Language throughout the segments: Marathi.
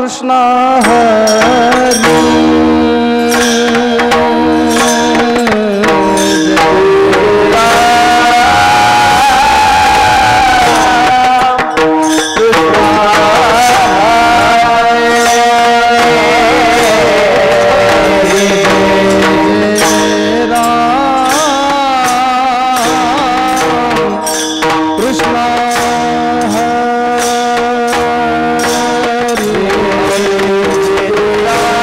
कृष्ण हरि Hare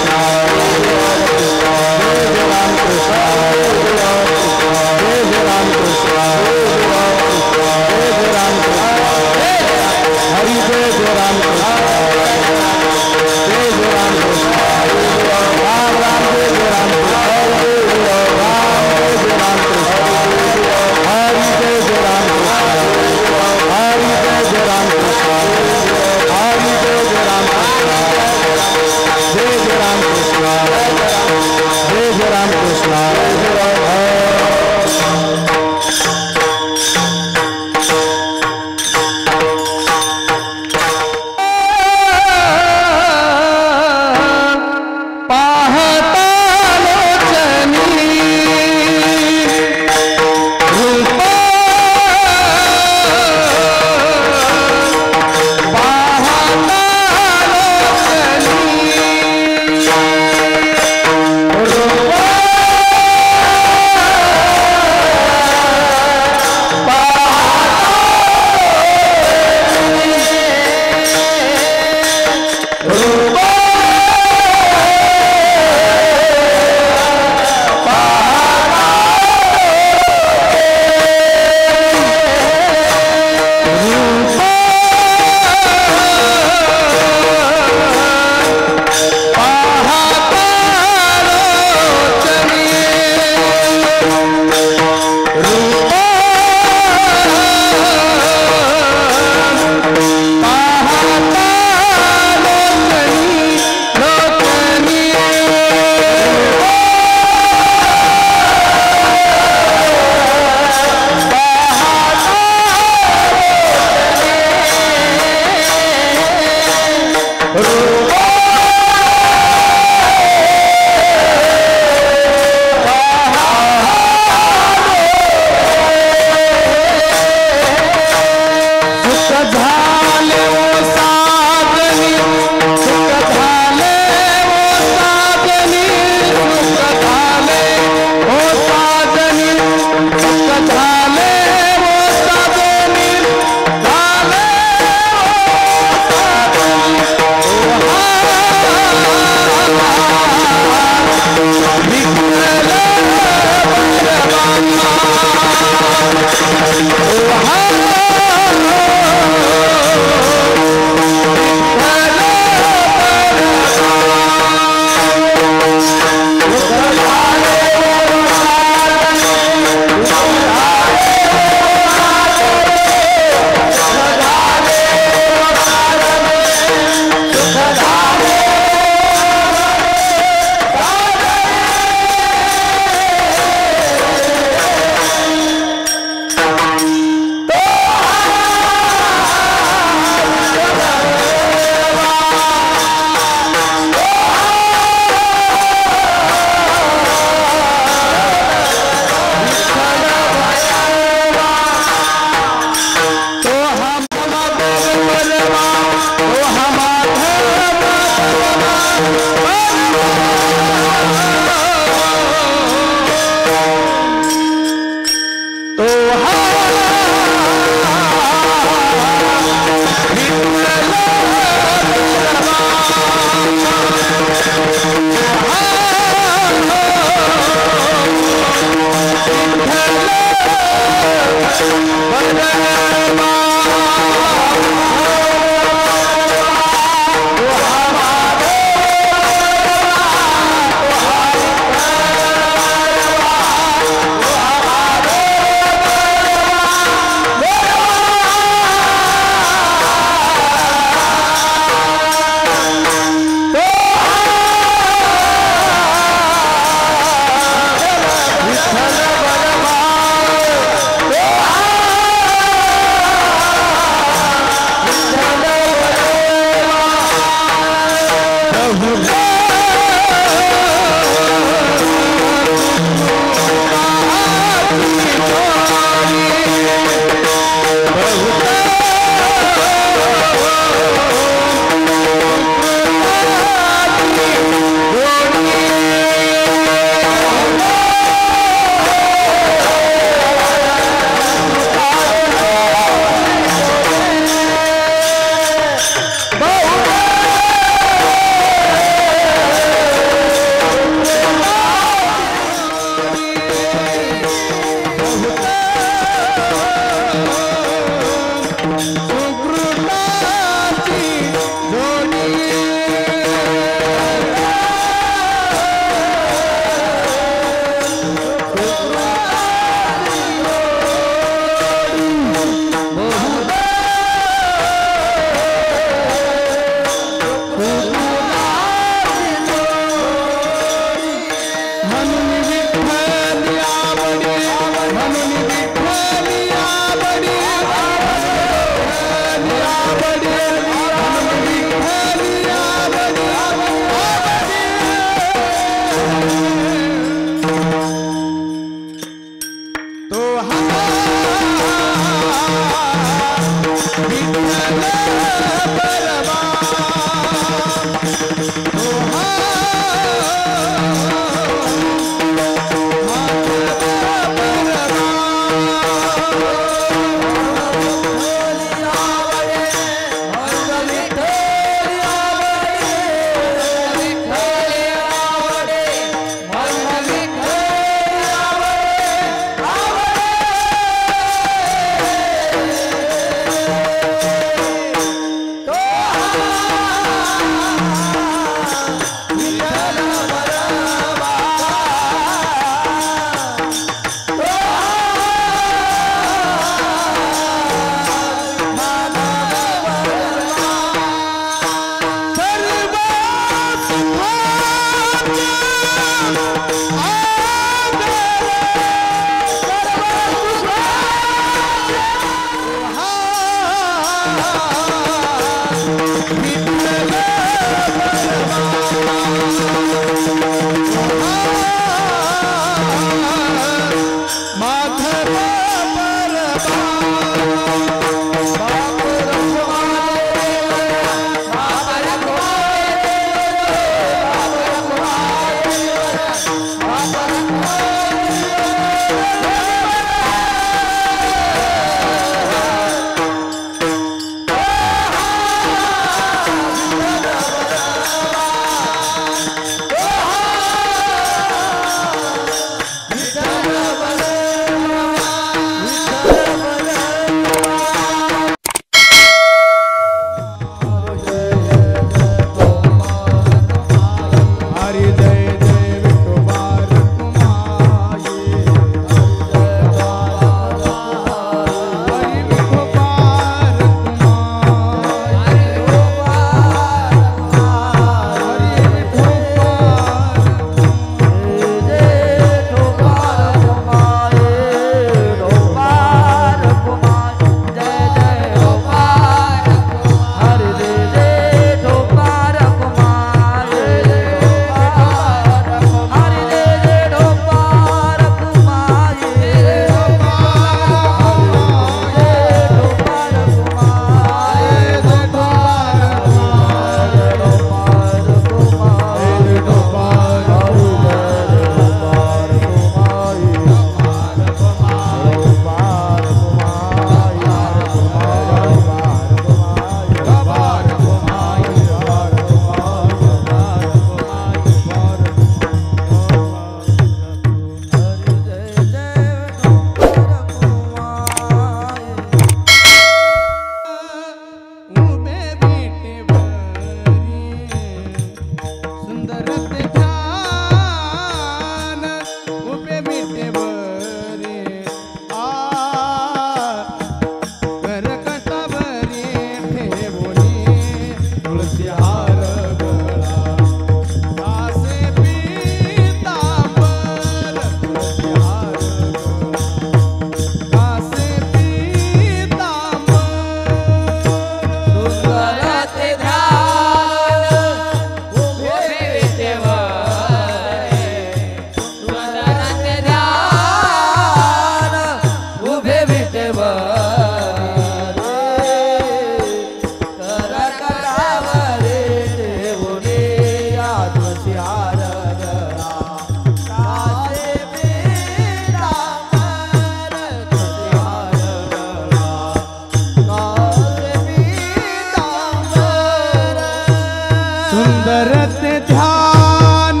सुंदर ते ध्यान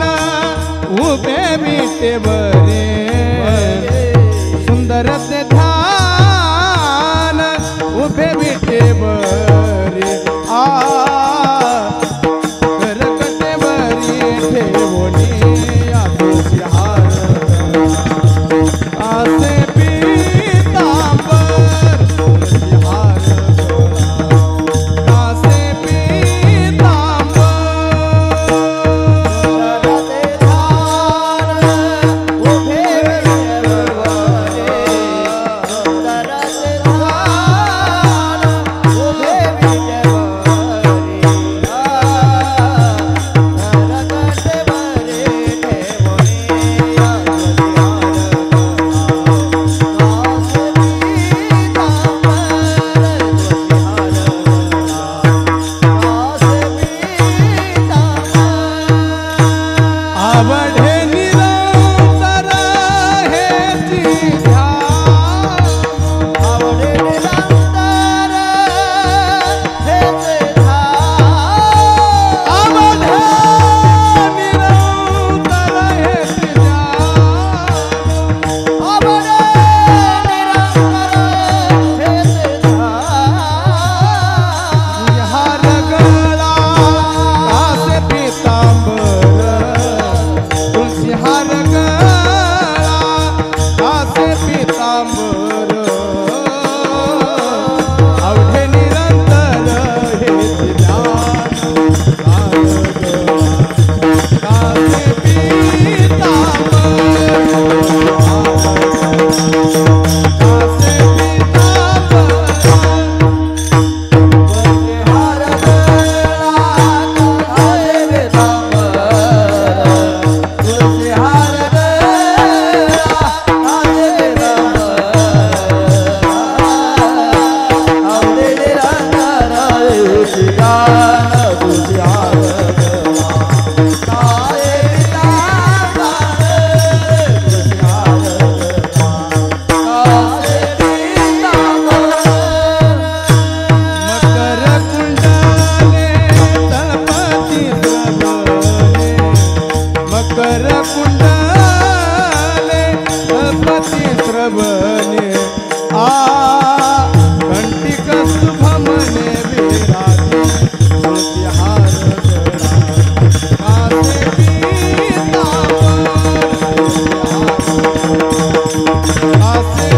उभे विटेवरे सुंदर ते ध्यान उभे विटेवरे करकटेवरी ठेवणी आतोशी हार आसे पीतांबर तुळशी हार आसे आवडे निरंतर हेची ध्यान आवडे निरंतर हेचे ध्यान आवडे निरंतर हेची ध्यान आवडे निरंतर हेचे ध्यान हार गळा कासे पीतांबर हार गळा कासे पीतांबर आवडे निरंतर हेच ध्यान कासे मकर कुंडले तळपती श्रवणे कंटिक शुभमने विराजे तुळशी हार गळा कासे पीतांबर कासे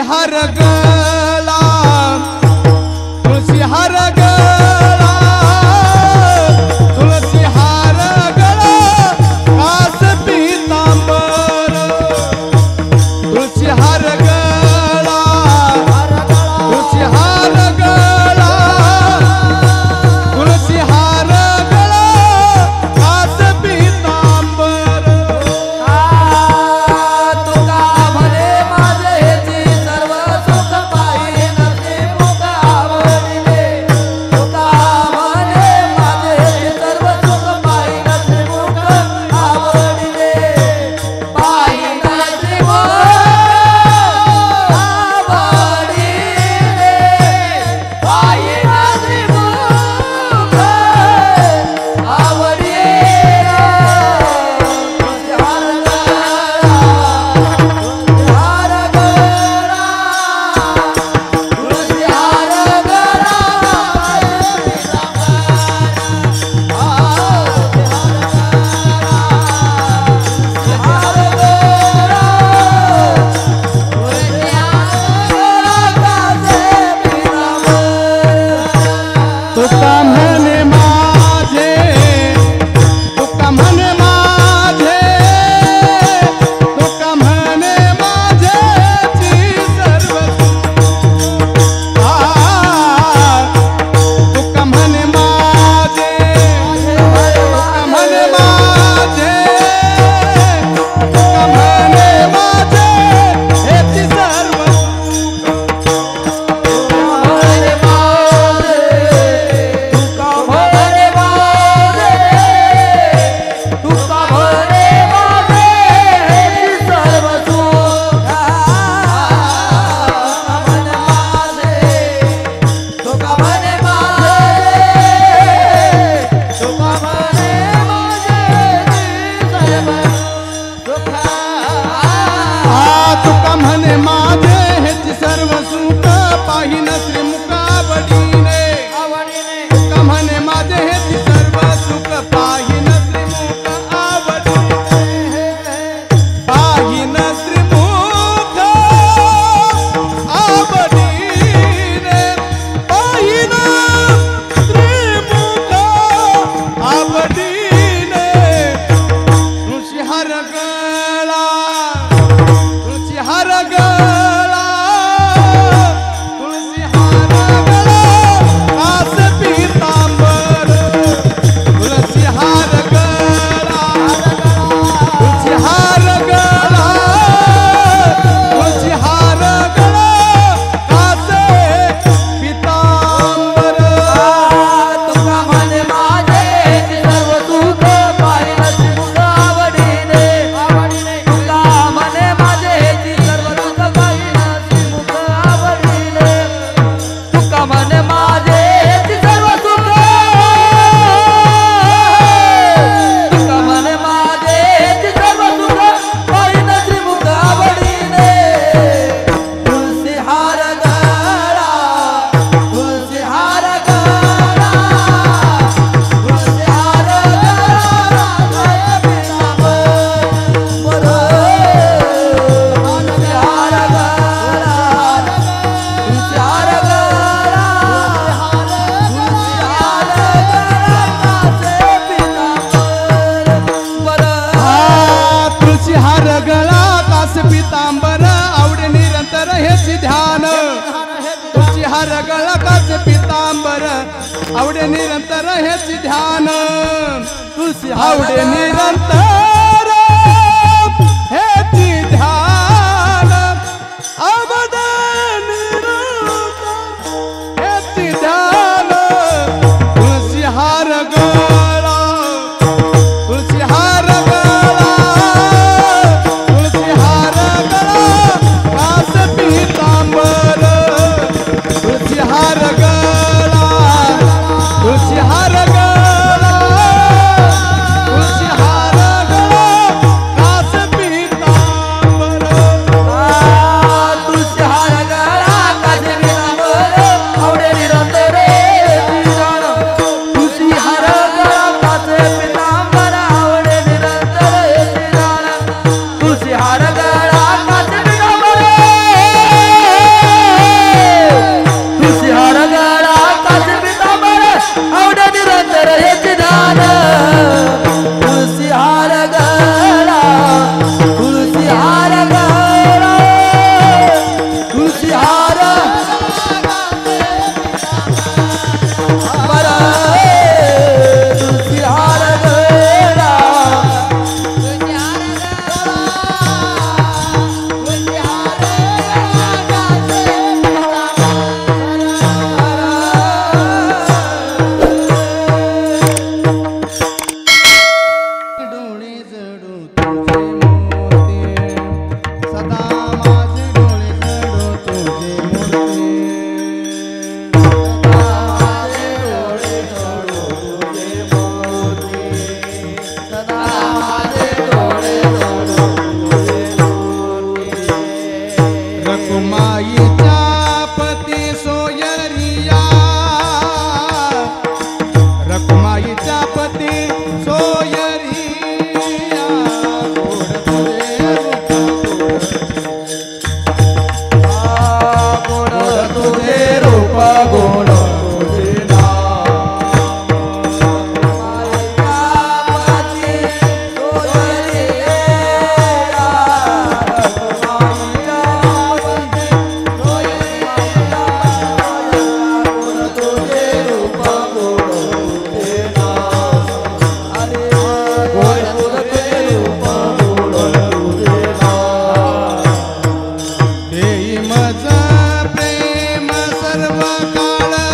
हार गळा तुळशी हार गळा तुळशी हार गळा कास पीतांबर तुळशी हार गळा तुळशी हार गळा तुळशी हार गळा कास पीतांबर तुका म्हणे माझे हेची सर्व सुख पाहिन श्रीमुख आवडिले तुका म्हणे माझे हेची सर्व सुख पाहिन श्रीमुख आवडिले पाहिन श्रीमुख आवडिले पाहिन श्रीमुख आवडिले तुका म्हणे माझे तुका म्हणे माझे तुका म्हणे माझेची सर्व तुका म्हणे माझे तुका म्हणे माझे तुका म्हणे माझे हेची सर्व तुका म्हणे माझे हेची सर्व सुख पाहिन श्रीमुख आवडीने तुका म्हणे माझे हेची सर्व सुख पाहिन श्रीमुख आवडीने पाहिन श्रीमुख आवडीने पाहिन श्रीमुख आवडीने तुळशी हार गळा तुळशी हार गळा तुळशी हार गळा कास पीतांबर तुळशी हार गळा तुळशी हार गळा तुळशी हार गळा कास पीतांबर तुका म्हणे माझे हेची सर्व सुख पाहिन श्रीमुख आवडिले तुका म्हणे माझे हेची सर्व सुख पाहिन श्रीमुख आवडिले तुका म्हणे माझे हेची सर्व सुख तुका म्हणे माझे हेची सर्व सुख पाहिन श्रीमुख आवडिले तुळशी हार गळा तुळशी हार गळा तुळशी हार तुळशी हार गळा कास पीतांबर आवडे निरंतर हेची ध्यान तुळशी हार गळा कास पीतांबर आवडे निरंतर हेची ध्यान तुळशी आवडे निरंतर हेची ध्यान आवडे निरंतर हेची ध्यान तुळशी हार गळा तुळशी हार गळा तुळशी हार गळा कास पीतांबर तुळशी हार गळा तुळशी हार गळा तुळशी हार गळा रूप गुण तुझे देई मज प्रेम सर्व काळ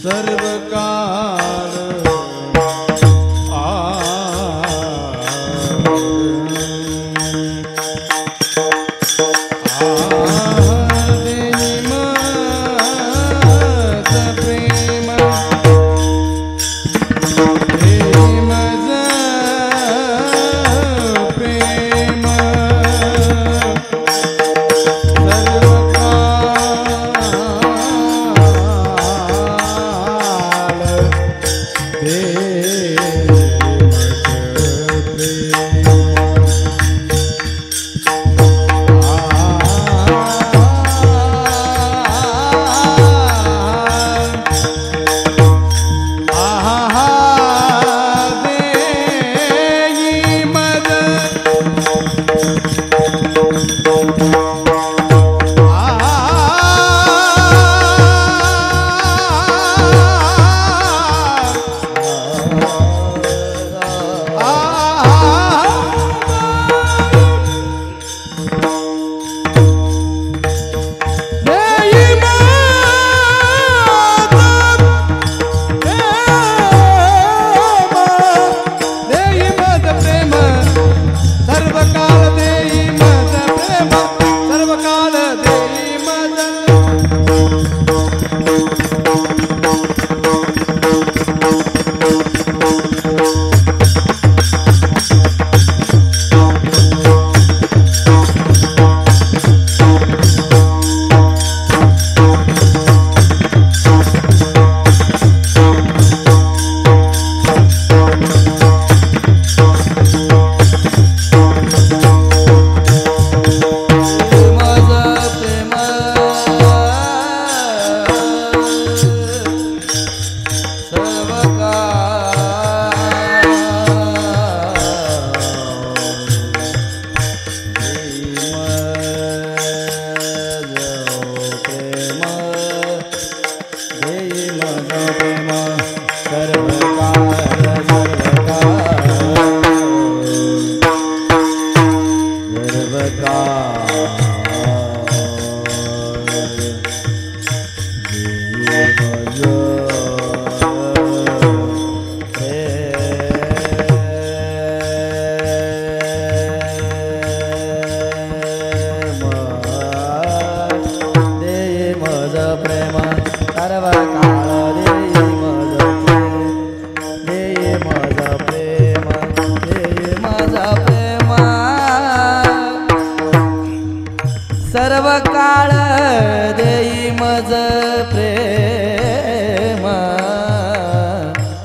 सर्व काल सर्व काळ देई मज प्रेम,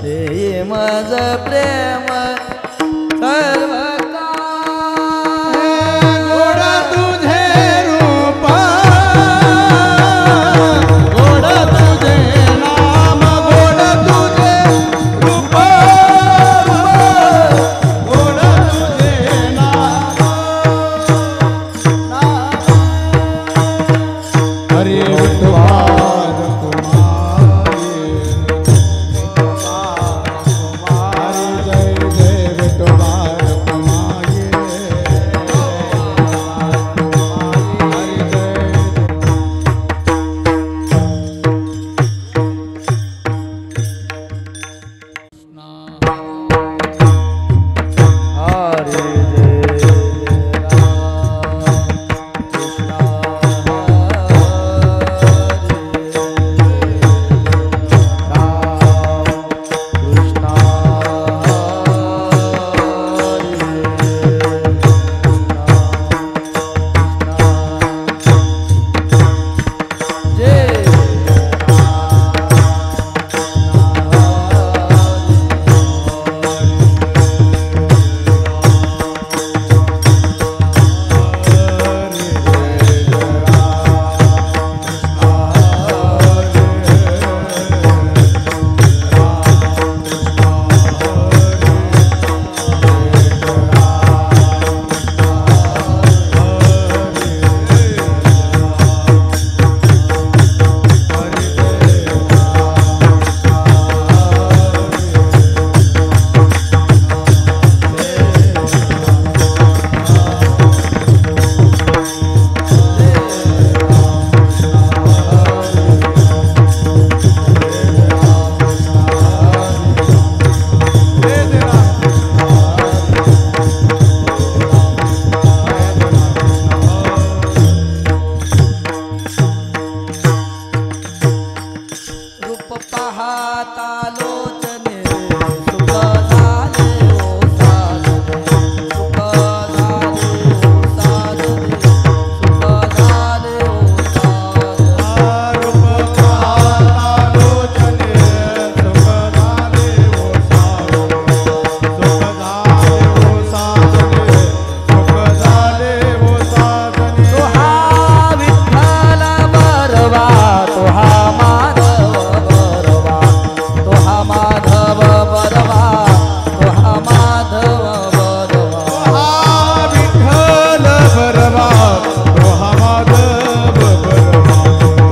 देई मज प्रेम सर्व गोड तुझे रूप, गोड तुझे नाम, गोड तुझे रूप, गोड तुझे नाम, हरे विठुवाद तुम्हारे, हरे जय पाहता लोचने सुख झाले ओ साजने सुख झाले ओ साजने सुख झाले ओ साजने रूप पाहता लोचने सुख झाले ओ साजने सुख झाले ओ साजने सुख झाले ओ साजने तो हा विठ्ठल बरवा तो हा माधव बरवा तो हा माधव बरवा तो हा माधव बरवा हा विठ्ठल बरवा तो हा माधव बरवा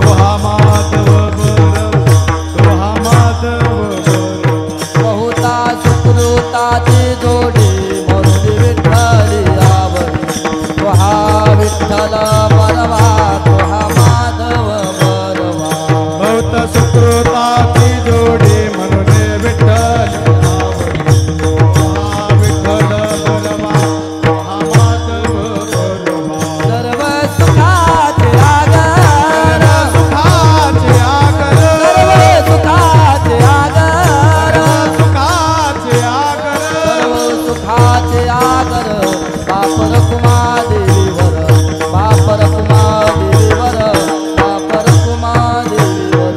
तो हा माधव बरवा तो हा माधव बरवा बहुता सुकृताची जोडी म्हणून विठ्ठली आवडी तो हा विठ्ठल बरवा तो हा माधव बरवा बहुत सुकृताची जोडी म्हणून विठ्ठल आवडी हा विठ्ठल बरवा हा माधव बरवा सर्व सुखाचे आगर सुखाचे आगर सर्व सुखाचे आगर सुखाचे आगर सर्व सुखाचे आगर बापर कुमादेवीवर बापर कुमादेवीवर बापर कुमादेवीवर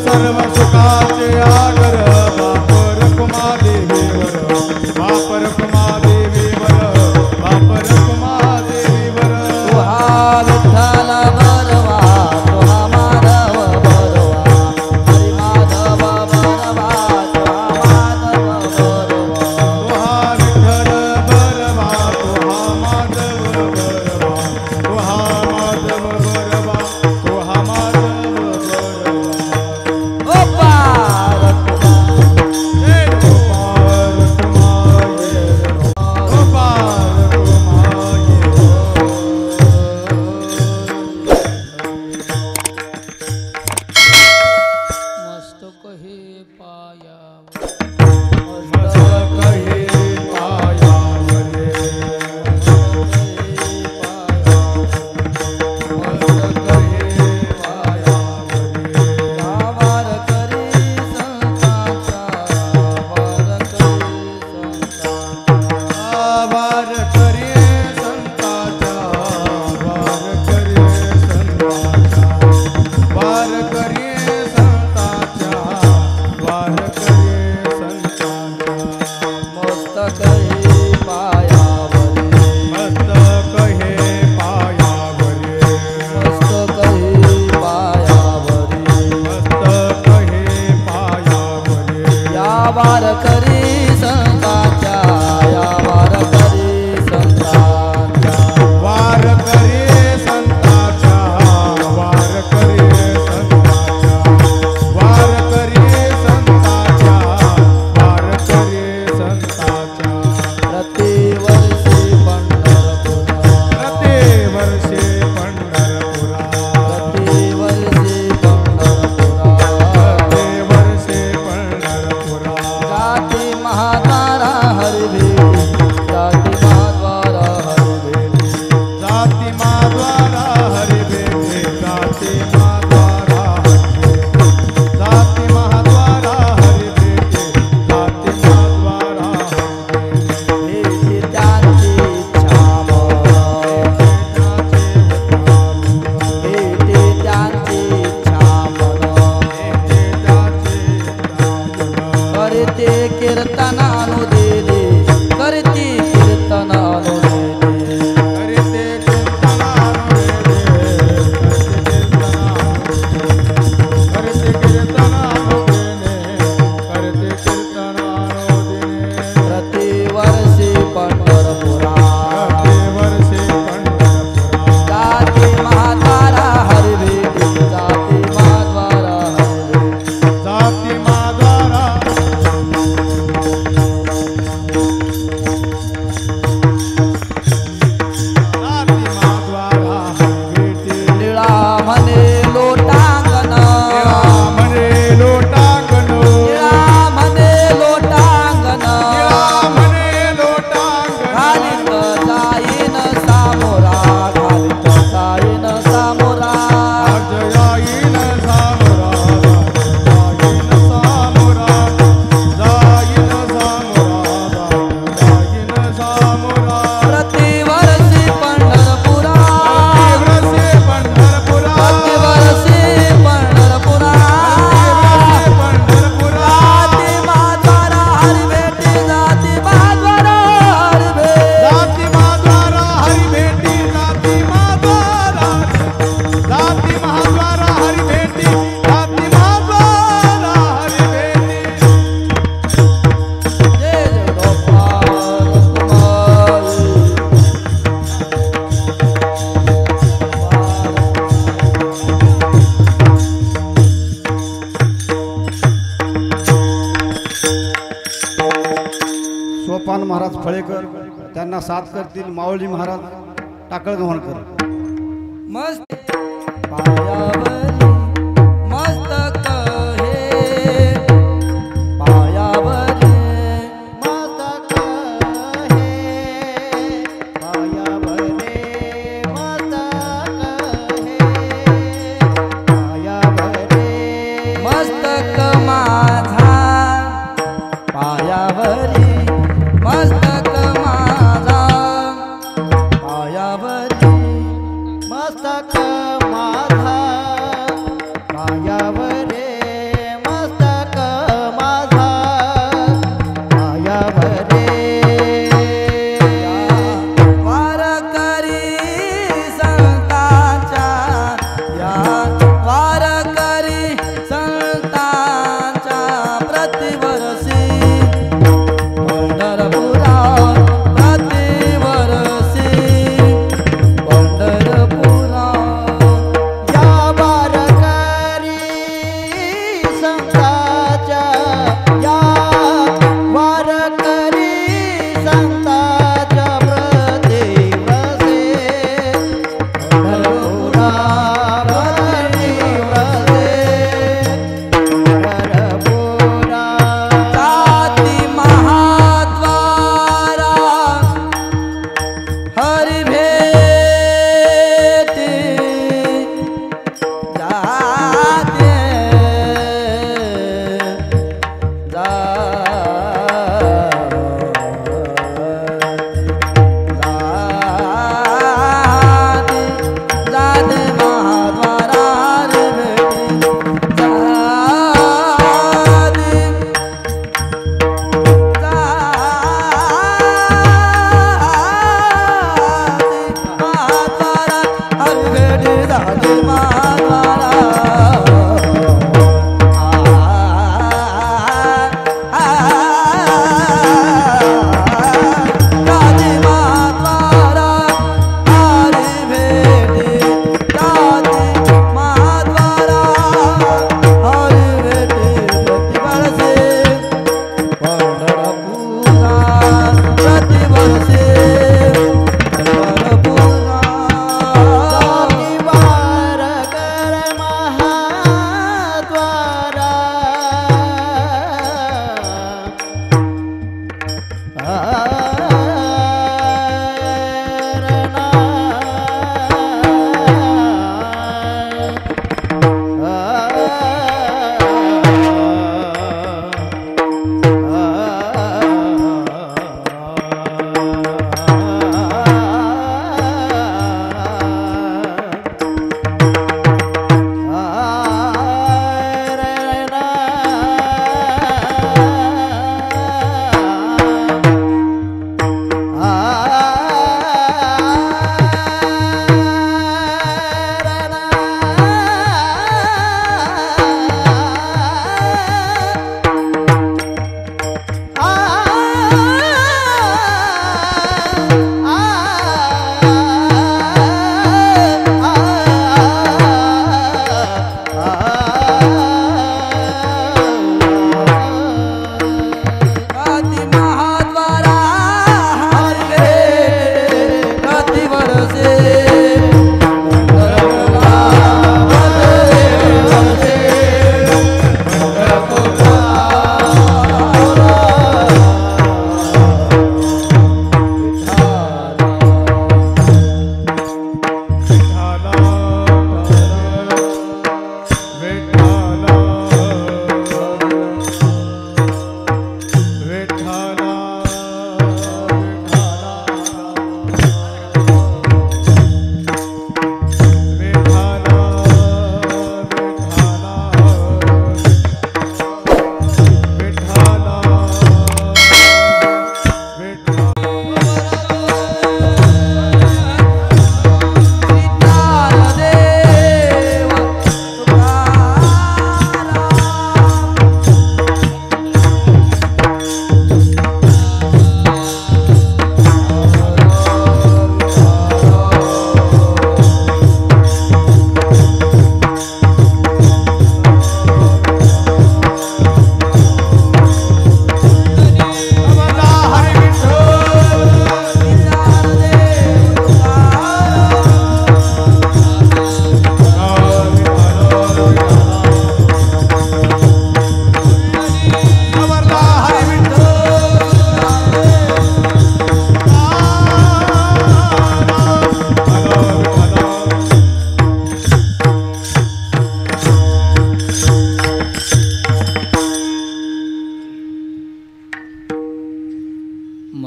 सर्व सुखाचे आगर बापर कुमादेवीवर बापर कुमादेवीवर बापर कुमादेवीवर तो हा विठ्ठल बरवा तो हा माधव बरवा हरी माधव बरवा तो हा माधव बरवा तो हा विठ्ठल बरवा तो हा माधव बरवा तो हा माधव बरवा तो हा माधव बरवा ओ पार जय गोपाल कुमार गोपाल मस्तक हे पाया मस्तक हे पायावरे मस्तक हे पायावरे वार करी संतांचा वार करी संतांचा वार करे संताचा वार करे संताचा वार करे संताचा वार करे संताचा मस्तक हे पायावरी मस्तक हे पायावरे मस्तक हे पायावरी मस्तक हे पायावरे या वार करी संतांच्या या वार करी संतांच्या वार करे संताचा वार करे संताचा वार करे संताचा वार करे संताचा प्रतिवर्षी पंढरपुरा प्रतिवर्षे पंढरपुरा प्रतिवर्षी पंढरपुरा प्रतिवर्षे पंढरपुरा जाती महाद्वारा हरी भेटी जाती महाद्वारा हरी भेटी जाती माद्वारा हरि भेटे जाती माद्वारा हरि जाती महाद्वारा हरि भेटे जाती माद्वारा हरि भेटी त्यांची इच्छा मन भेटी त्यांची इच्छा मन करते कीर्तन अनुदिनी करते कीर्तन अनुदिनी करते प्रतिवर्षी पंढरपुरा जाती महाद्वारा हरी भेटी जाती महाद्वारा हरी भेटी जाती माद्वारा हनुमान महाराज फळेकर, त्यांना साथ करतील माऊली महाराज टाकळगव्हाणकर. मस्त पायावरी मस्तक हे पायावरी मस्तक हे पायावरे मस्तक हे पायावरे मस्तक माझा पायावरी मस्तक माझा पायावरी मस्तक माझा पायावरे मस्तक माझा पायावरे वारकरी संतांच्या या वारकरी संतांच्या प्रतिवर्षी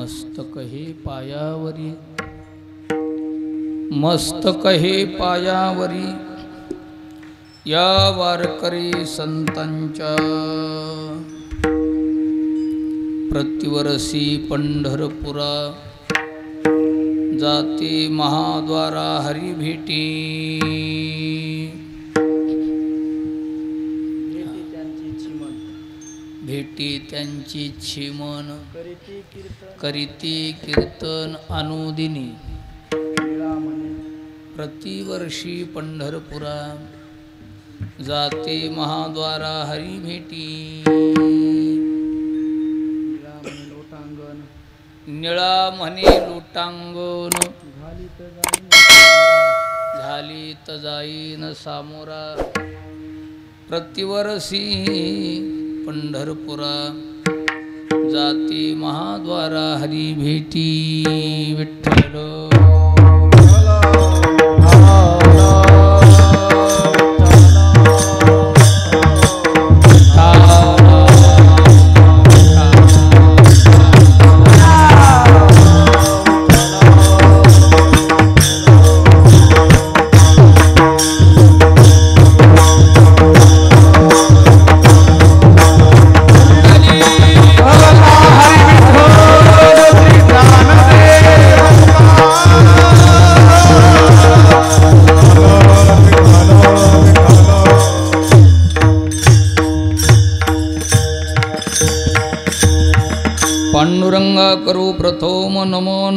मस्तक हे पायावरी, मस्तक हे पायावरी या वारकरी संतांच्या प्रतिवर्षी पंढरपुरा जाते महाद्वारा हरी भेटी, भेटी त्यांची छिमन करीती कीर्तन अनुदिनी, प्रतिवर्षी पंढरपुरा जाते महाद्वारा हरी भेटी, निळा म्हणे लोटांगण झाली त जाईन सामोरा, प्रतिवर्षी पंढरपुरा जाते महाद्वारा हरी भेटी, विठ्ठल पांडुरंगा करू प्रथम नमन,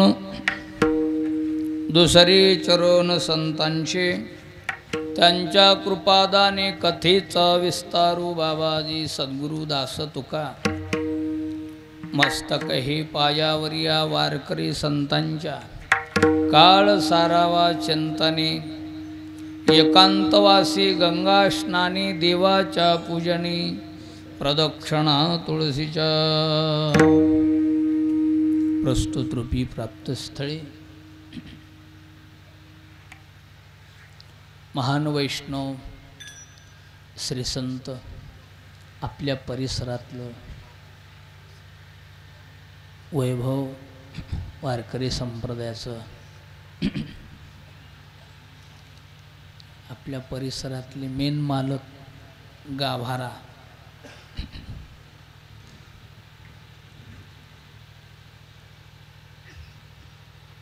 दुसरे चरण संतांचे त्यांच्या कृपादाने कथेचा विस्तारू बाबाजी सद्गुरु दास तुका, मस्तक हे पायावरी या वारकरी संतांच्या काळ सारावा चिंतने, एकांतवासी गंगा स्नानी देवाच्या पूजनी, प्रदक्षिणा तुळशीच्या प्रस्तुत रूपी प्राप्तस्थळी महान वैष्णव श्री संत आपल्या परिसरातलं वैभव वारकरी संप्रदायाचं आपल्या परिसरातले मेन मालक गाभारा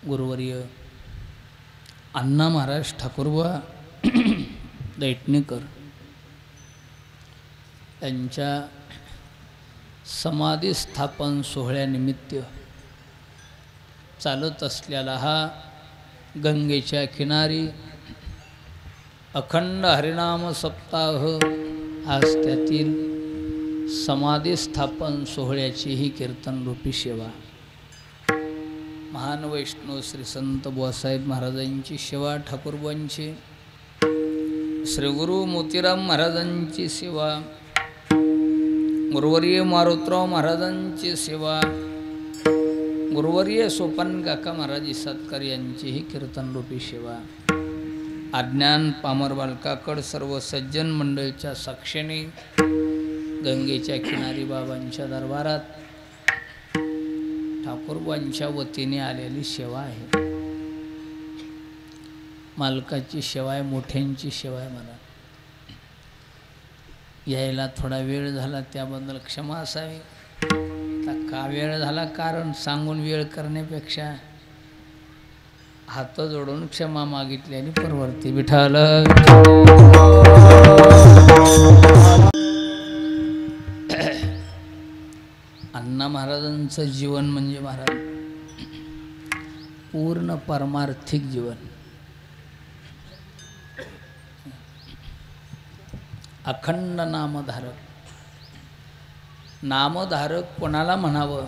गुरुवर्य अण्णा महाराज ठाकूरबुवा दैठणेकर यांच्या समाधी स्थापन सोहळ्यानिमित्त चालत असलेला हा गंगेच्या किनारी अखंड हरिनाम सप्ताह आज त्यातील समाधी स्थापन सोहळ्याची ही कीर्तनरूपी सेवा, महान वैष्णव श्री संत बुवासाहेब महाराजांची सेवा, ठाकूरबुवांची, श्री गुरु मोतीराम महाराजांची सेवा, गुरुवर्य मारुतराव महाराजांची सेवा, गुरुवर्य सोपान काका महाराज इसादकर यांची ही कीर्तनरूपी सेवा, अज्ञान पामर बालकाकड सर्व सज्जन मंडळीच्या साक्षीने गंगेच्या किनारी बाबांच्या दरबारात ठाकूरबुवांच्या वतीने आलेली सेवा आहे. मालकाची सेवा आहे, मोठ्यांची सेवा आहे. मला यायला थोडा वेळ झाला त्याबद्दल क्षमा असावी. आता का वेळ झाला कारण सांगून वेळ करण्यापेक्षा हात जोडून क्षमा मागितल्याने परवडते. विठ्ठल अण्णा महाराजांचं जीवन म्हणजे महाराज पूर्ण परमार्थिक जीवन, अखंड नामधारक. नामधारक कोणाला म्हणावं?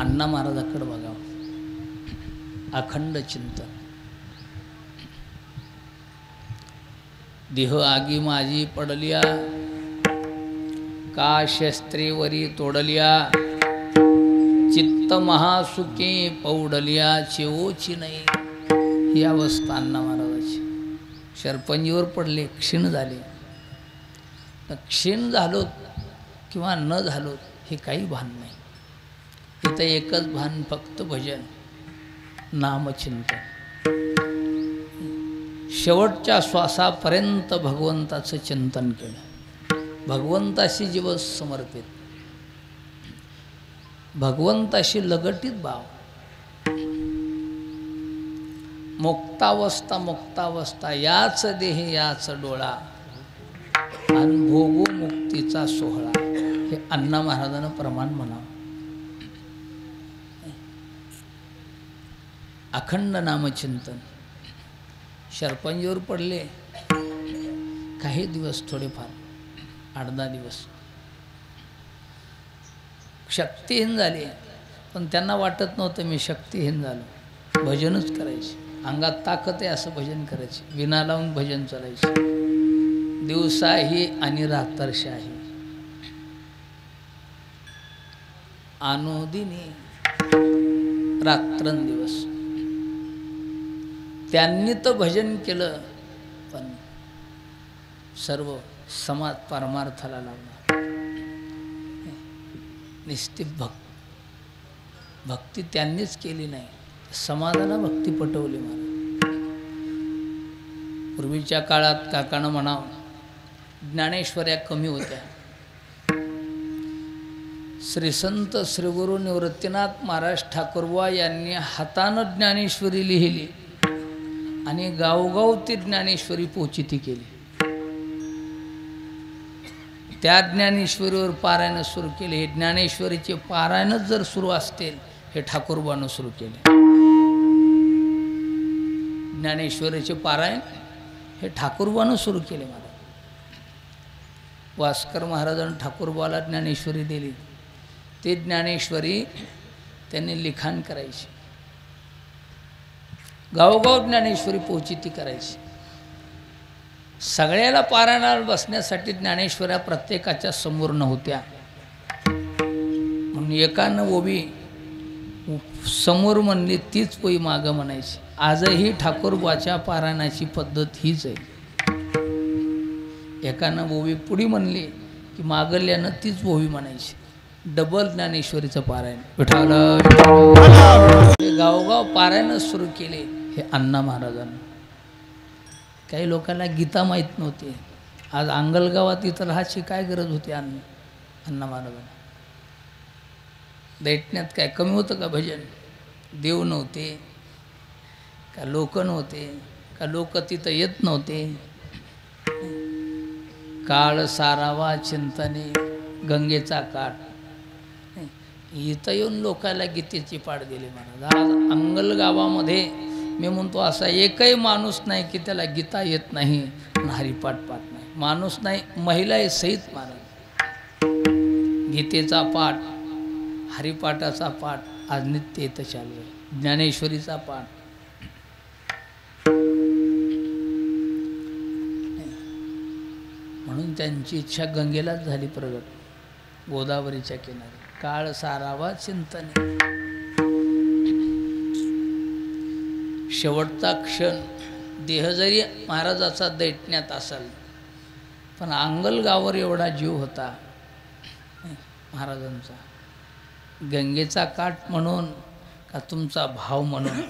अण्णा महाराजाकडे बघावं. अखंड चिंतन. देह आगी माझी पडलिया, का शस्त्रेवरी तोडलिया, चित्त महासुखे पौडलिया, चेवोची नाही. ही अवस्था अण्णा महाराजाची. शरपंजीवर पडले, क्षीण झाले. क्षीण झालो किंवा न झालो हे काही भान नाही. इथं एकच भान, फक्त भजन, नामचिंतन. शेवटच्या श्वासापर्यंत भगवंताचं चिंतन केलं, भगवंताशी जीव समर्पित, भगवंताशी लगटीत भाव. मुक्तावस्था मुक्तावस्था याच देही याच डोळा, आणि भोगू मुक्तीचा सोहळा, हे अण्णा महाराजांना प्रमाण म्हणावं. अखंड नामचिंतन. शरपंजीवर पडले काही दिवस, थोडेफार 8-10 दिवस, शक्तिहीन झाले. पण त्यांना वाटत नव्हतं मी शक्तिहीन झालो. भजनच करायचे, अंगात ताकद आहे असं भजन करायचे, विना लावून भजन चालायचे, दिवसाही आणि रात्रशाही, अनुदिनी रात्रंदिवस. त्यांनी तर भजन केलं, पण सर्व समाज परमार्थाला लागला. निस्ती भक्ती त्यांनीच केली नाही, समाजाला भक्ती पटवली. मला पूर्वीच्या काळात काकानं म्हणावं, ज्ञानेश्वर्या कमी होत्या. श्री संत श्रीगुरु निवृत्तीनाथ महाराज ठाकूरबुवा यांनी हातानं ज्ञानेश्वरी लिहिली आणि गावोगाव ती ज्ञानेश्वरी पोचिती केली. त्या ज्ञानेश्वरीवर पारायण सुरू केले. हे ज्ञानेश्वरीचे पारायणच जर सुरू असतील, हे ठाकूरबानं सुरू केले. ज्ञानेश्वरीचे पारायण हे ठाकूरबानं सुरू केले. मला वास्कर महाराजांनी ठाकूरबाला ज्ञानेश्वरी दिली. ते ज्ञानेश्वरी त्यांनी लिखाण करायची, गावोगाव ज्ञानेश्वरी पोचिती करायची. सगळ्याला पारायणाला बसण्यासाठी ज्ञानेश्वऱ्या प्रत्येकाच्या समोर नव्हत्या. म्हणून एकानं ओबी समोर म्हणली तीच पोई मागं म्हणायची. आजही ठाकूरबाच्या पारायणाची पद्धत हीच आहे. एकानं ओबी पुढी म्हणली की मागल्यानं तीच ओबी म्हणायची. डबल ज्ञानेश्वरीचं पारायण. विठाला गावोगाव पारायण सुरू केले हे अण्णा महाराजांना. काही लोकांना गीता माहीत नव्हती. आज अंगलगावात इथं राहायची काय गरज होती अण्णा महाराजांना. दैठण्यात काय कमी होतं का भजन? देव नव्हते का, लोक नव्हते का, लोक तिथं येत नव्हते. काळ सारावा चिंतने गंगेचा काठ. इथं येऊन लोकांना गीतेची पाठ दिली महाराज. आज अंगलगावामध्ये मी म्हणतो असा एकही माणूस नाही की त्याला गीता येत नाही, हरिपाठ पाठ नाही. माणूस नाही, महिला सहित महाराज गीतेचा पाठ, हरिपाठाचा पाठ आज नित्य इथं चालू आहे. ज्ञानेश्वरीचा पाठ. म्हणून त्यांची इच्छा गंगेलाच झाली प्रगट, गोदावरीच्या किनारी. काळ सारावा चिंतने. शेवटचा क्षण देह जरी महाराजाचा दैठण्यात असेल, पण अंगलगावावर एवढा जीव होता महाराजांचा. गंगेचा काठ म्हणून का तुमचा भाव म्हणून,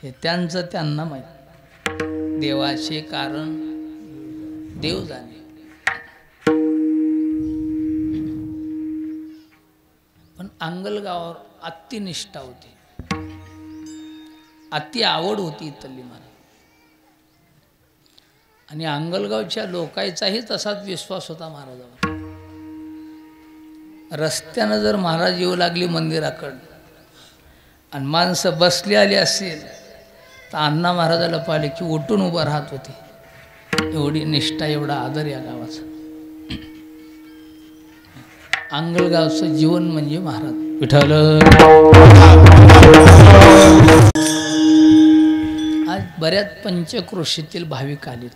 हे त्यांचं त्यांना माहीत. देवाचे कारण देव जाणे. पण अंगलगावावर अति निष्ठा होती, अति आवड होती इथली महाराज. आणि अंगलगावच्या लोकांचाही तसाच विश्वास होता महाराजावर. रस्त्यानं जर महाराज येऊ लागली मंदिराकडं आणि माणसं बसली आली असेल तर अण्णा महाराजाला पाहिले की उठून उभं राहत होते. एवढी निष्ठा, एवढा आदर या गावाचा. अंगलगावचं जीवन म्हणजे महाराज. विठ्ठल आज बऱ्याच पंचक्रोशीतील भाविक आलेत.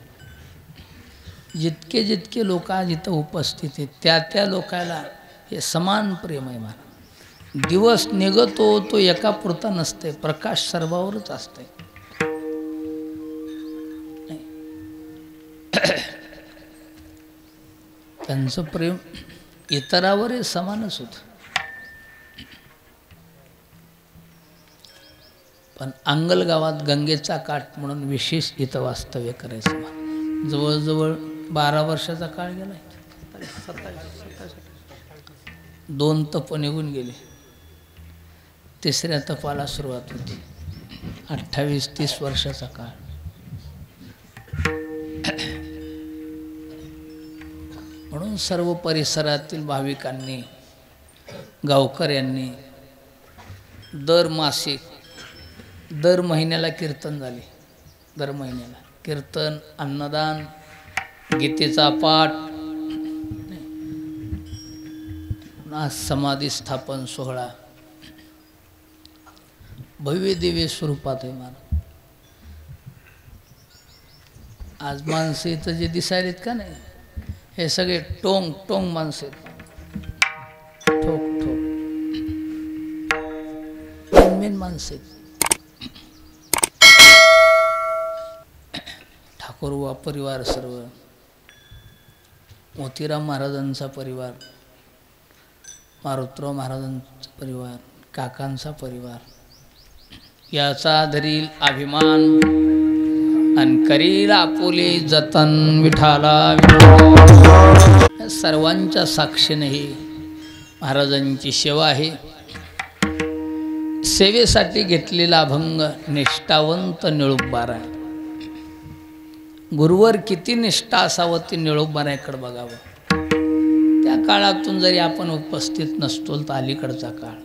जितके जितके लोक आज इथं उपस्थित आहेत त्या त्या लोकांना हे समान प्रेम आहे महाराज. दिवस निघतो तो एका पुरता नसते, प्रकाश सर्वावरच असते. त्यांचं प्रेम इतरावर समानच होतं. पण अंगल गावात गंगेचा काठ म्हणून विशेष इथं वास्तव्य करायचं मला. जवळजवळ 12 वर्षाचा काळ गेला. 2 तप निघून गेले. 3ऱ्या तपाला सुरुवात होती. 28-30 वर्षाचा काळ. म्हणून सर्व परिसरातील भाविकांनी, गावकऱ्यांनी दर मासिक, दर महिन्याला कीर्तन झाले. दर महिन्याला कीर्तन, अन्नदान, गीतेचा पाठ, आज समाधी स्थापन सोहळा भव्य दिव्य स्वरूपात आहे महाराज. आज माणसं इथं जे दिसायलेत का नाही, हे सगळे टोंग टोंग माणसं आहेत. ठोक ठोक मेन माणसं आहेत. ठाकूरबुवा परिवार, सर्व मोतीराम महाराजांचा परिवार, मारुतराव महाराजांचा परिवार, काकांचा परिवार, याचा धरील अभिमान आणि करील आपुले जतन विठाला. सर्वांच्या साक्षीने ही महाराजांची सेवा आहे. सेवेसाठी घेतलेला अभंग निष्ठावंत निळोबारा. गुरुवर किती निष्ठा असावं ते निळोबाराकडे बघावं. त्या काळातून जरी आपण उपस्थित नसतो तर अलीकडचा काळ.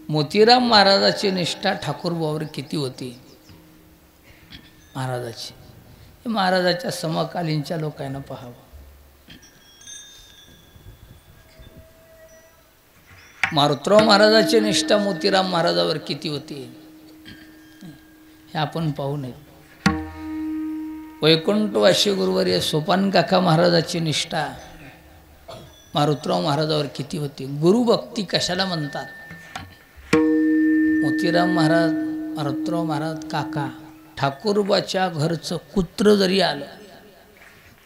मोतीराम महाराजाची निष्ठा ठाकूरबावर किती होती महाराजाची, हे महाराजाच्या समकालीनच्या लोकांना पाहावं. मारुतराव महाराजाची निष्ठा मोतीराम महाराजावर किती होती हे आपण पाहू नये. वैकुंठवासी गुरुवर्य सोपान काका महाराजाची निष्ठा मारुतराव महाराजावर किती होती. गुरुभक्ती कशाला म्हणतात. मोतीराम महाराज, मारुतराव महाराज, काका, ठाकूरबाच्या घरचं कुत्र जरी आलं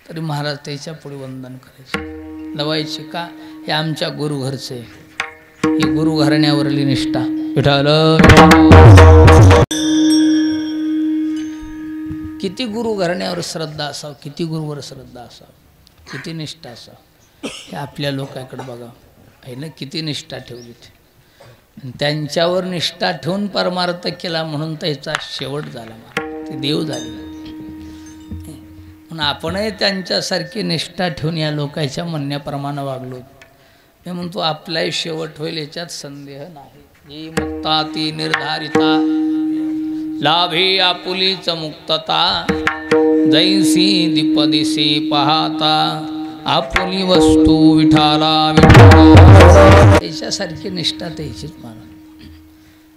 तरी महाराज त्याच्या पुढे वंदन करायचे, लवायचे. का? हे आमच्या गुरु घरचे, ही गुरु घराण्यावरली निष्ठा. विठाल किती गुरु घराण्यावर श्रद्धा असावं, किती गुरुवर श्रद्धा असावं, किती निष्ठा असावं, हे आपल्या लोकांकडे बघा आहे ना. किती निष्ठा ठेवली ती, त्यांच्यावर निष्ठा ठेवून परमार्थ केला म्हणून त्याचा शेवट झाला, ते देव झाले. म्हणून आपणही त्यांच्यासारखी निष्ठा ठेवून या लोकांच्या म्हणण्याप्रमाणे वागलो. मी म्हणतो आपलाही शेवट होईल याच्यात संदेह नाही. ही मुक्ता ती निर्धारिता, लाभे आपुलीच मुक्तता, जैसी दीपदिसे पाहता, आपुली वस्तू विठाला विठाला. त्याच्यासारखी निष्ठा त्याचीच माना.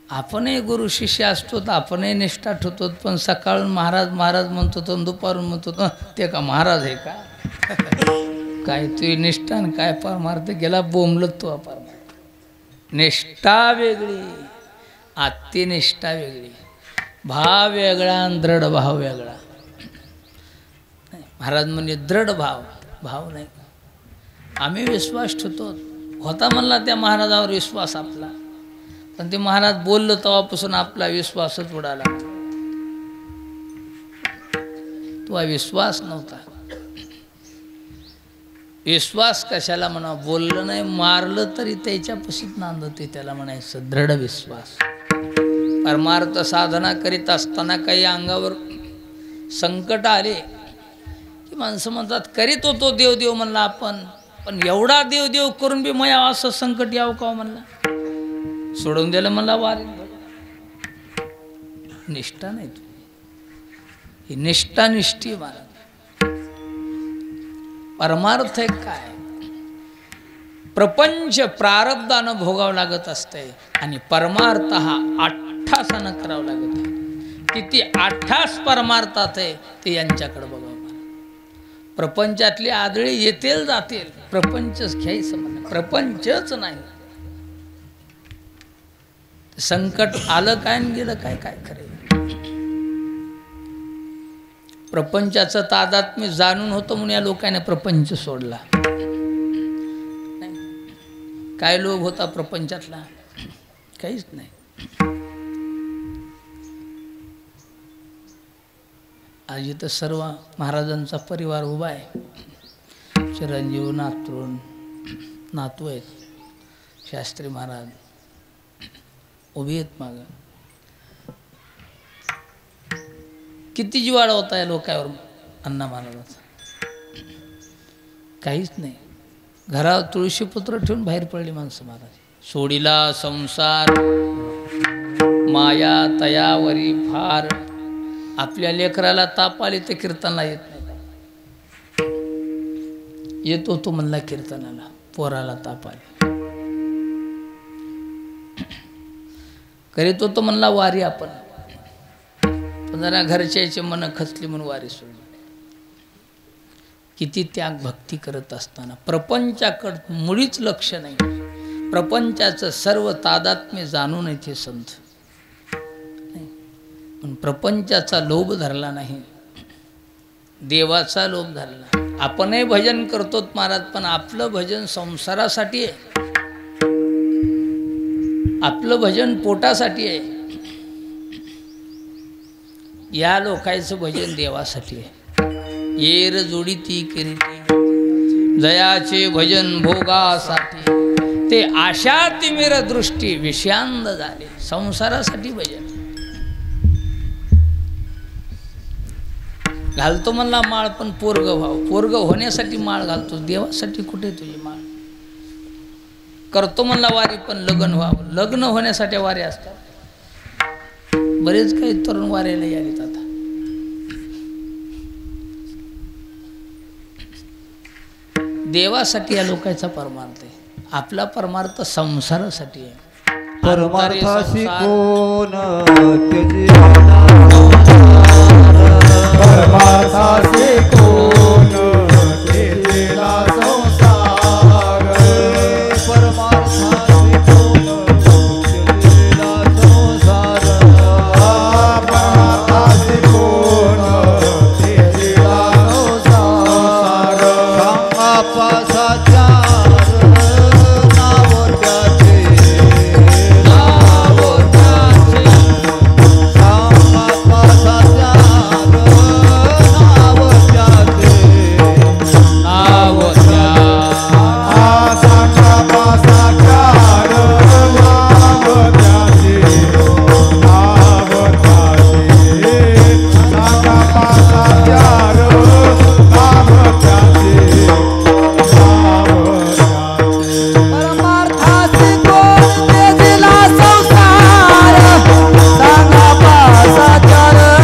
आपणही गुरु शिष्य असतो तर आपणही निष्ठा ठेवतो, पण सकाळून महाराज महाराज म्हणतो तर दुपारून म्हणतो ते का महाराज आहे का? काय तुझी निष्ठा आणि काय परमार्थ गेला बोंबलत तो. परमार्थ निष्ठा वेगळी, आत्मनिष्ठा वेगळी, भाव वेगळा आणि दृढ भाव वेगळा. महाराज म्हणजे दृढ भाव, भाव नाही. आम्ही विश्वास ठेवतो होता म्हणला त्या महाराजावर विश्वास आपला, पण ते महाराज बोललं तेव्हापासून आपला विश्वासच उडाला. तो विश्वास नव्हता. विश्वास कशाला म्हणा, बोललं नाही मारलं तरी त्याच्यापाशीच नांदते, त्याला म्हणायचं दृढ विश्वास. परमार्थ साधना करीत असताना काही अंगावर संकट आले की माणसं म्हणतात करीत होतो देव देव म्हणला आपण, पण एवढा देव देव करून बी मया असं संकट यावं का म्हणला, सोडून दिलं मला वारी. निष्ठा नाही तू, ही निष्ठा निष्ठी महाराज. परमार्थ काय? प्रपंच प्रारब्धानं भोगावं लागत असते आणि परमार्थ हा आठ्ठासानं करावं लागत आहे. किती आठ्ठास परमार्थात आहे ते यांच्याकडे बघावं. प्रपंचातली आदळी येतील जातील, प्रपंचच घ्यायचं म्हणा, प्रपंचच नाही. संकट आलं काय आणि गेलं काय, काय खरं. प्रपंचाचं तादात्म्य जाणून होतं म्हणून या लोकांनी प्रपंच सोडला. काय लोभ होता प्रपंचातला? काहीच नाही. आज इथं सर्व महाराजांचा परिवार उभा आहे. चिरंजीव नातरुण नातू आहेत, शास्त्री महाराज उभी आहेत मागं. किती जिवाळा होता या लोकांवर अण्णा महाराजांचा. काहीच नाही. घरात तुळशीपत्र ठेवून बाहेर पडली माणसं महाराज. सोडिला संसार माया तयावरी फार. आपल्या लेकराला ताप आले तर कीर्तनाला येत नाही. येतो तो म्हणला कीर्तनाला, पोराला ताप आले. करीत होतो म्हणला वारी आपण, पण जरा घरच्याचे मन खचली म्हणून वारी सोडली. किती त्याग भक्ती करत असताना प्रपंचाकडं मुळीच लक्ष नाही. प्रपंचाचं सर्व तादात्म्य जाणून येते संत. पण प्रपंचाचा लोभ धरला नाही, देवाचा लोभ धरला. आपणही भजन करतो महाराज, पण आपलं भजन संसारासाठी आहे, आपलं भजन पोटासाठी आहे. या लोकांचं भजन देवासाठी आहे. येर जोडी ती करीती जयाचे भजन भोगासाठी. ते आशा तिमिर दृष्टी विषयांद झाले. संसारासाठी भजन घालतो म्हणला माळ, पण पोरग व्हावं. पोरग होण्यासाठी माळ घालतो, देवासाठी कुठे तुझी माळ. करतो म्हणला वारी, पण लग्न व्हावं. लग्न होण्यासाठी वारी असतात. बरेच काही तरुण वाऱ्याला यालीत आता. देवासाठी या लोकांचा परमार्थ आहे. आपला परमार्थ संसारासाठी आहे. परमार्थासी कोण परमार्थासी कोण तेजेला संसार. परमार्थासी कोण तेजेला संसार. परमार्थासी कोण तेजेला संसार. सांगापासाच्या नाव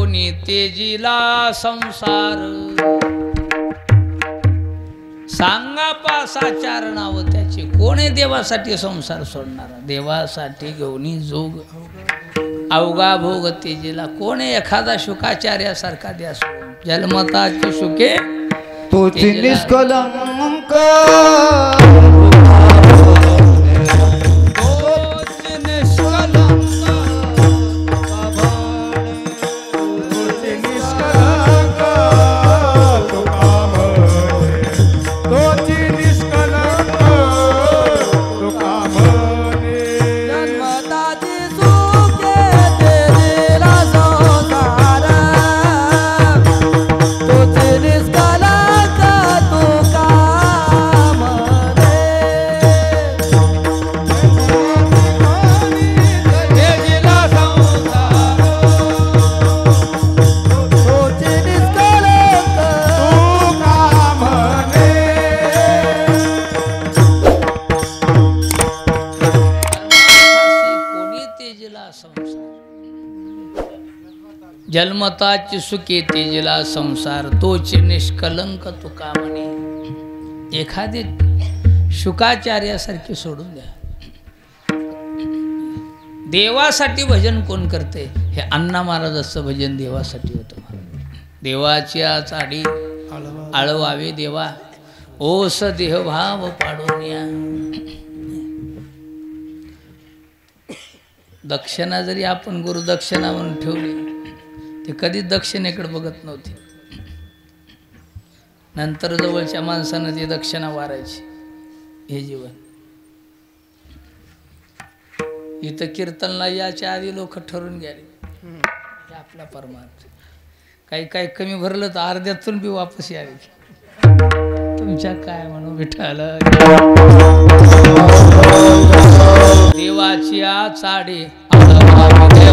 त्याचे तेजीला संसार. सांगा पासा चार नाव त्याची. कोण आहे देवासाठी संसार सोडणारा. देवासाठी घेऊनी जोग अवघा भोग तेजीला. कोण आहे एखादा शुकाचार्यासारखा द्या सोडून. जन्मताचे शुके तोची निष्कलंक जन्मताची सुखे तेजेला संसार. तोच निष्कलंक तुका म्हणे. एखादे शुकाचार्यासारखे सोडून द्या. देवासाठी भजन कोण करते. हे अण्णा महाराजांचं भजन देवासाठी होतं. देवाच्या चाडी आळवावे देवा. ओस देह भाव पाडून या. दक्षिणा जरी आपण गुरुदक्षिणा म्हणून ठेवली ते कधीच दक्षिणेकडे बघत नव्हते. नंतर जवळच्या माणसानं ती दक्षिणा वारायची. हे जीवन इथं कीर्तनला याच्या आधी लोक ठरून गेले. हे आपला परमार्थ. काही काही कमी भरलं तर अर्ध्यातून बी वापस यावे. तुमच्या काय म्हणू विठाला. देवाची चाडे देवाची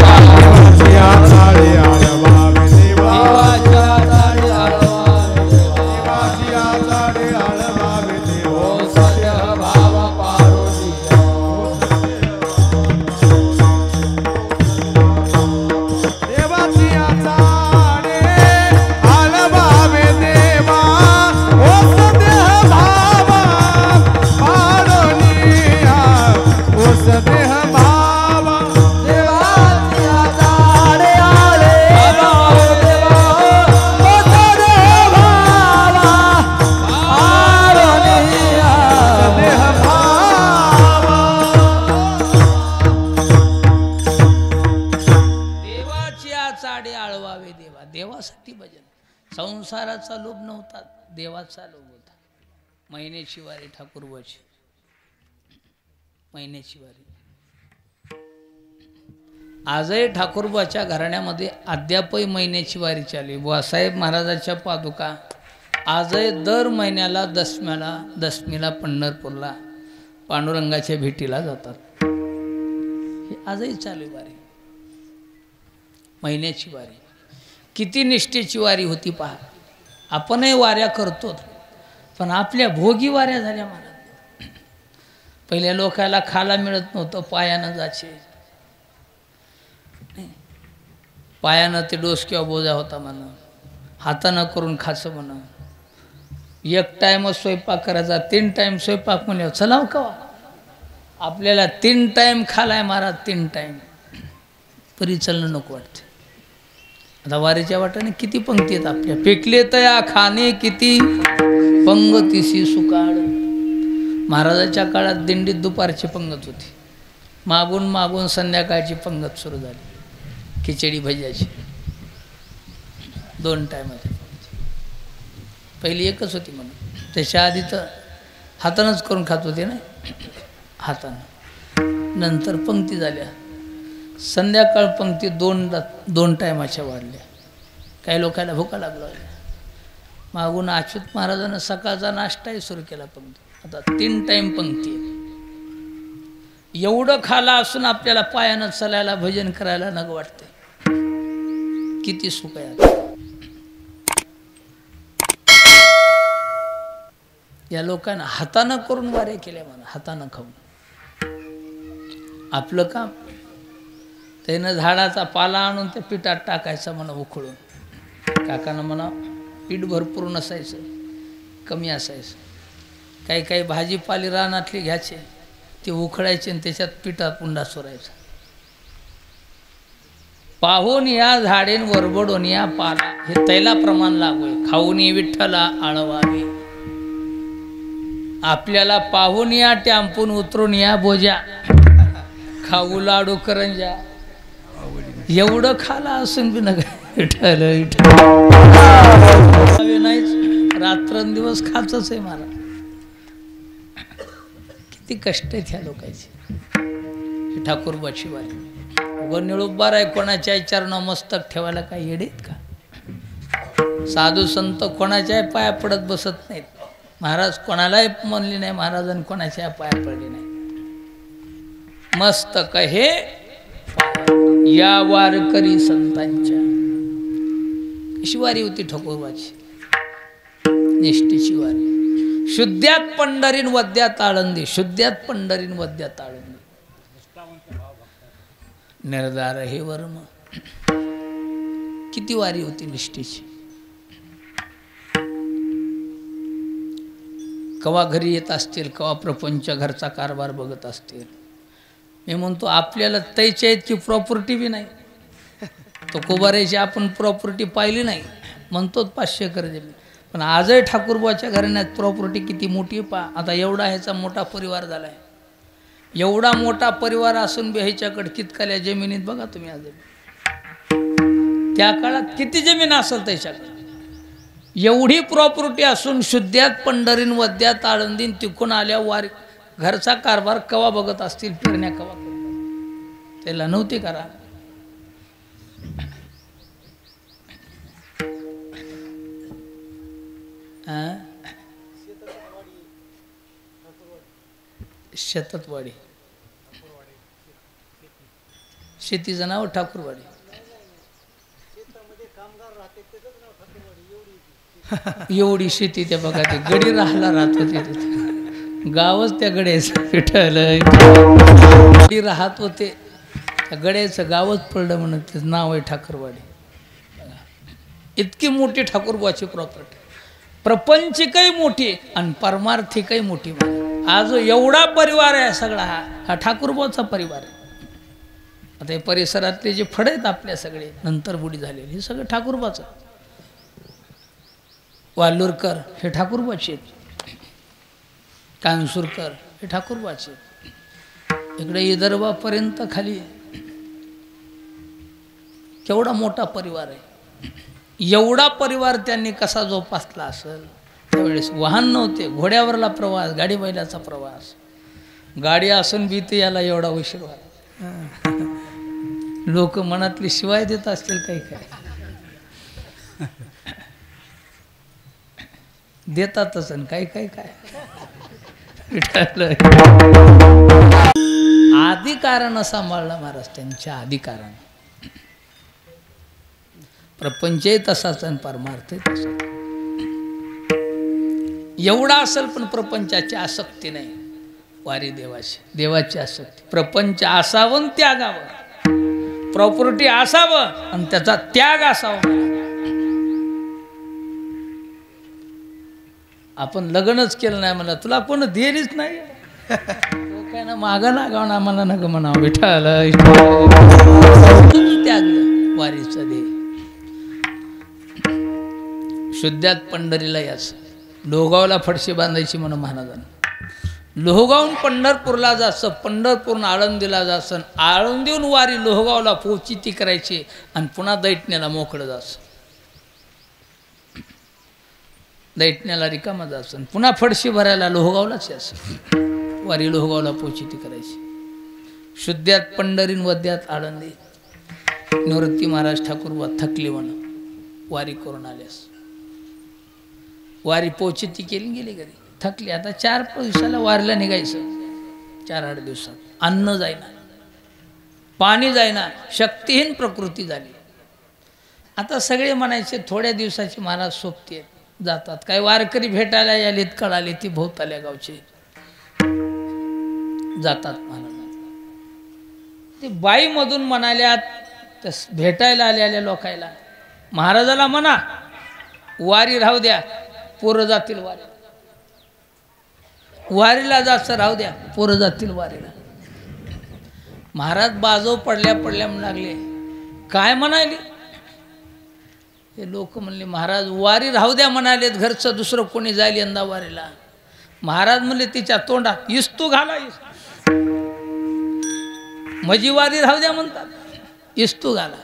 चाडे आळवावे देवा. देवाच्या चाडे आळवावे देवाची चाडे आळवावे देवा. सद्य भाव पाडून देवाची चाडे आळवावे देवा. ओ सदेह भाव पाडून या. ओ सदेह भाव देवाची झाडे आले देवा ओ सदेह भावा आरोनिया सदेह भाव. देवाची चाडे आळवावे देवा. देवासाठी भजन. संसाराचा लोभ नव्हता, देवाचा लोभ होता. महिन्याची वारी ठाकूरबाची. महिन्याची वारी आजही ठाकूरबाच्या घराण्यामध्ये अद्यापही महिन्याची वारी चालली. बुवासाहेब महाराजाच्या पादुका आजही दर महिन्याला दशमीला पंढरपूरला पांडुरंगाच्या भेटीला जातात. हे आजही चालू वारी. महिन्याची वारी किती निष्ठेची वारी होती पहा. आपणही वाऱ्या करतो पण आपल्या भोगी वाऱ्या झाल्या. मला पहिल्या लोकाला खाला मिळत नव्हतं, पायानं जायचे. पायानं ते डोसक्या बोजा होता म्हणा, हातानं करून खायचं म्हणा. एक टाईमच स्वयंपाक करायचा, 3 टाईम स्वयंपाक म्हणल्यावर चलाव का. आपल्याला 3 टाईम खालाय महाराज, 3 टाईम परी चलणं नको वाटतं. आता वारीच्या वाटाने किती पंक्ती आहेत आपल्या. पेकले तया खाणे किती पंगतीशी सुकाळ. महाराजाच्या काळात दिंडीत दुपारची पंगत होती. मागून मागून संध्याकाळची पंगत सुरू झाली. खिचडी भज्याची 2 टायमाची. पहिली एकच होती म्हणून. त्याच्या आधी तर हातानंच करून खात होते ना, हातानं. नंतर पंक्ती झाल्या. संध्याकाळ पंक्ती 2 टायमाच्या वाढल्या. काही लोकांना भुका लागल्या. मागून अच्युत महाराजांना सकाळचा नाश्ताही सुरू केला पंक्ती. आता 3 टाईम पंक्ती. एवढं खाला असून आपल्याला पायानं चालायला भजन करायला नग वाटते. किती सुख आहे. या लोकांना हातानं करून वाऱ्या केल्या म्हणा, हातानं खाऊन. आपलं काम त्यानं झाडाचा पाला आणून त्या पिठात टाकायचं म्हणा, उखळून. काकानं म्हणा पीठ भरपूर नसायचं, कमी असायचं. काही काही भाजीपाली रानातली घ्यायचे, ते उखळायचे आणि त्याच्यात पिठात पुंडा सोरायचा. पाहून या झाडेन वरबडून या पाला. हे तैला प्रमाण लागू आहे. खाऊन विठ्ठला आळवावे. आपल्याला पाहून या टॅम्पून उतरून या बोजा. खाऊ लाडू करंजा. एवढं खाला असून बी नका विठ्ठल नाहीच. रात्रंदिवस खातच आहे मला. किती कष्ट आहेत ह्या लोकांची. ठाकूरबाची वारी. उगं निळुब्बार आहे, कोणाच्या चरणा मस्तक ठेवायला काही येडेत का. साधू संत कोणाच्या पाया पडत बसत नाहीत. महाराज कोणालाही म्हणली नाही महाराजांनी कोणाच्या पाया पडली नाही. मस्तक हे या वारकरी संतांच्या. कशी वारी होती ठाकूरबाची. निष्ठेची वारी. शुद्ध्यात पंढरीन वद्यात आळंदी. शुद्ध्यात पंढरीन वद्यात आळंदी. निर्धार हे वर्म. किती वारी होती निष्ठेची. कवा घरी येत असतील, कवा प्रपंच घरचा कारभार बघत असतील. मी म्हणतो आपल्याला त्याच्या इतकी प्रॉपर्टी बी नाही. तो कोबाऱ्याची आपण प्रॉपर्टी पाहिली नाही. म्हणतो 500 एकर जमीन, पण आजही ठाकूरबाच्या घराण्यात प्रॉपर्टी किती मोठी आहे पहा. आता एवढा ह्याचा मोठा परिवार झाला आहे. एवढा मोठा परिवार असून बी ह्याच्याकडे कितकाल्या जमिनीत बघा तुम्ही. आज त्या काळात किती जमीन असेल त्याच्याकडे. एवढी प्रॉपर्टी असून शुद्ध्यात पंढरीन वद्यात आळंदीन तिकून आल्या वारी घरचा कारभार कवा बघत असतील. फिरण्या कवा त्याला नव्हती करा. शेततवाडी शेतीचं नाव ठाकूरवाडी. एवढी शेती त्या बघा ते गडी राहायला राहत होते तिथे. गावच त्या गड्याचं पिठलं गडी राहत होते. त्या गड्याचं गावच पडलं म्हणून त्याचं नाव आहे ठाकूरवाडी. इतकी मोठी ठाकूरबाची प्रॉपर्टी. प्रपंचिकही मोठी आणि परमार्थिकही मोठी. आज एवढा परिवार आहे सगळा हा ठाकूरबाचा परिवार आहे. आता हे परिसरातले जे फड आहेत आपल्या सगळे नंतर बुडी झालेले हे सगळं ठाकूरबाचं. वाल्लुरकर हे ठाकूरबाचे आहेत. कानसूरकर हे ठाकूरबाचे आहेत. इकडे विदर्भापर्यंत खाली केवढा मोठा परिवार आहे. एवढा परिवार त्यांनी कसा जोपासला असेल. त्यावेळेस वाहन नव्हते. घोड्यावरला प्रवास, गाडी बैलाचा प्रवास. गाडी असून बी ते याला एवढा उशीर व्हायला. लोक मनातली शिवाय देत असतील काही काय देतातच आणि काही काही काय अधिकारानं सांभाळला महाराज. त्यांच्या अधिकारानं प्रपंचही तसाच आणि परमार्थही तसाच. एवढा असेल पण प्रपंचाची आसक्ती नाही. वारी देवाची, देवाची आसक्ती. प्रपंच असावं त्यागावं. प्रॉपर्टी असावं आणि त्याचा त्याग असावा. आपण लग्नच केलं नाही म्हणलं तुला कोण देलीच नाही. काय ना मागं लागावं ना मला नका म्हणावं. विठाला त्यागलं वारीचं दे. शुद्ध्यात पंढरीला यायचं. लोहगावला फडशी बांधायची म्हणून महाराजांना. लोहगावून पंढरपूरला जायचं. पंढरपूरून आळंदीला जायचं. आळंदीहून वारी लोहगावला पोची ती करायची आणि पुन्हा दैठण्याला मोकळं जायचं. दैठण्याला रिकामा जायचं. पुन्हा फडशी भरायला लोहगावलाच यायचं. वारी लोहगावला पोची ती करायची. शुद्ध्यात पंढरीन वद्यात आळंदी. निवृत्ती महाराज ठाकूरबा थकले म्हणून वारी करून आल्यास. वारी पोची ती केली गेली घरी. थकली. आता 4 दिवसाला वारीला निघायचं. 4-8 दिवसात अन्न जाईना, पाणी जाईना, शक्तिहीन प्रकृती झाली. आता सगळे म्हणायचे थोड्या दिवसाची महाराज सोबती जातात. काही वारकरी भेटायला यालेत कळाले ती भोवताल्या गावचे जातात महाराज. ते बाईमधून म्हणाल्यात भेटायला आलेल्या लोकायला महाराजाला म्हणा वारी राहू द्या, पोरं जातील वारीला. वारीला जायचं राहू द्या, पोरं जातील वारीला. महाराज बाजव पडल्या म्हणू लागले. काय म्हणाले हे लोक? म्हणले महाराज वारी राहू द्या म्हणालेत. घरचं दुसरं कोणी जाईल यंदा वारीला. महाराज म्हणले तिच्या तोंडात इस्तू घाला. मजी वारी राहू द्या म्हणतात. इस्तू घाला.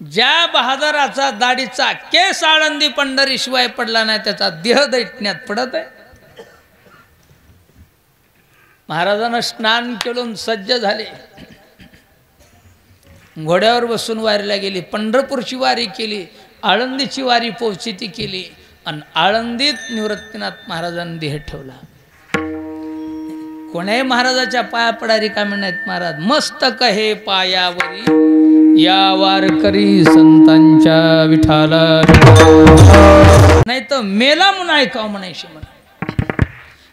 ज्या बहादराचा दाढीचा केस आळंदी पंढरी शिवाय पडला नाही त्याचा देह दैठण्यात पडत आहे. महाराजांना स्नान केलं सज्ज झाले. घोड्यावर बसून वारीला गेली. पंढरपूरची वारी केली. आळंदीची वारी पोहोची ती केली. आणि आळंदीत निवृत्तीनाथ महाराजांनी देह ठेवला. कोणाही महाराजाच्या पाया पडा रिकामे नाहीत महाराज. मस्तक हे पायावरी या वारकरी संतांच्या विठाला. नाही तर मेला म्हणून ऐकावं म्हणायचे. म्हणा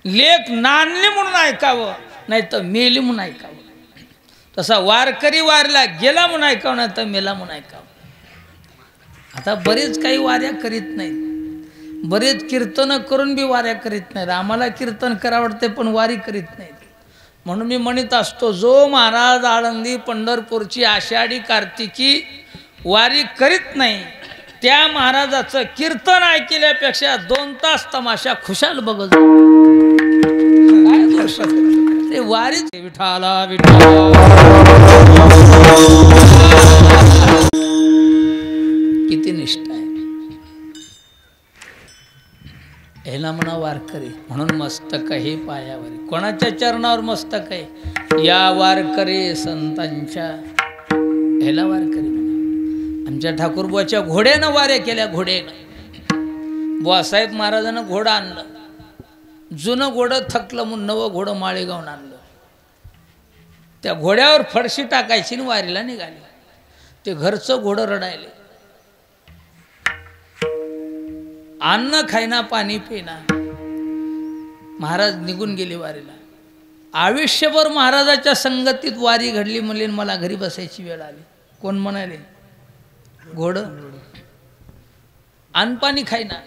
लेख नांदली म्हणून ऐकावं, नाही तर मेली म्हणून ऐकावं. तसा वारकरी वारीला गेला म्हणून ऐकावं, नाही तर मेला म्हणून ऐकावं. आता बरेच काही वाऱ्या करीत नाहीत. बरेच कीर्तन करून बी वाऱ्या करीत नाहीत. आम्हाला कीर्तन करावडते पण वारी करीत नाहीत. म्हणून मी म्हणत असतो जो महाराज आळंदी पंढरपूरची आषाढी कार्तिकी वारी करीत नाही त्या महाराजाचं कीर्तन ऐकल्यापेक्षा 2 तास तमाशा खुशाल बघत काय दोष ते वारीच विठाला विठाला किती निष्ठा आहे ह्याला म्हणा वारकरी म्हणून मस्तक हे पायावर कोणाच्या चरणावर मस्तक आहे या वारकरी संतांच्या ह्याला वारकरी म्हणा आमच्या ठाकूरबुवाच्या घोड्यानं वाऱ्या केल्या घोड्यानं बुवासाहेब महाराजानं घोडं आणलं जुनं घोडं थकलं म्हणून नवं घोडं माळेगावून आणलं त्या घोड्यावर फडशी टाकायची आणि वारीला निघाली ते घरचं घोडं रडायले अन्न खायना पाणी पिना महाराज निघून गेले वारीला आयुष्यभर महाराजाच्या संगतीत वारी घडली म्हणले मला घरी बसायची वेळ आली कोण म्हणाले घोडं अन्न पाणी खायना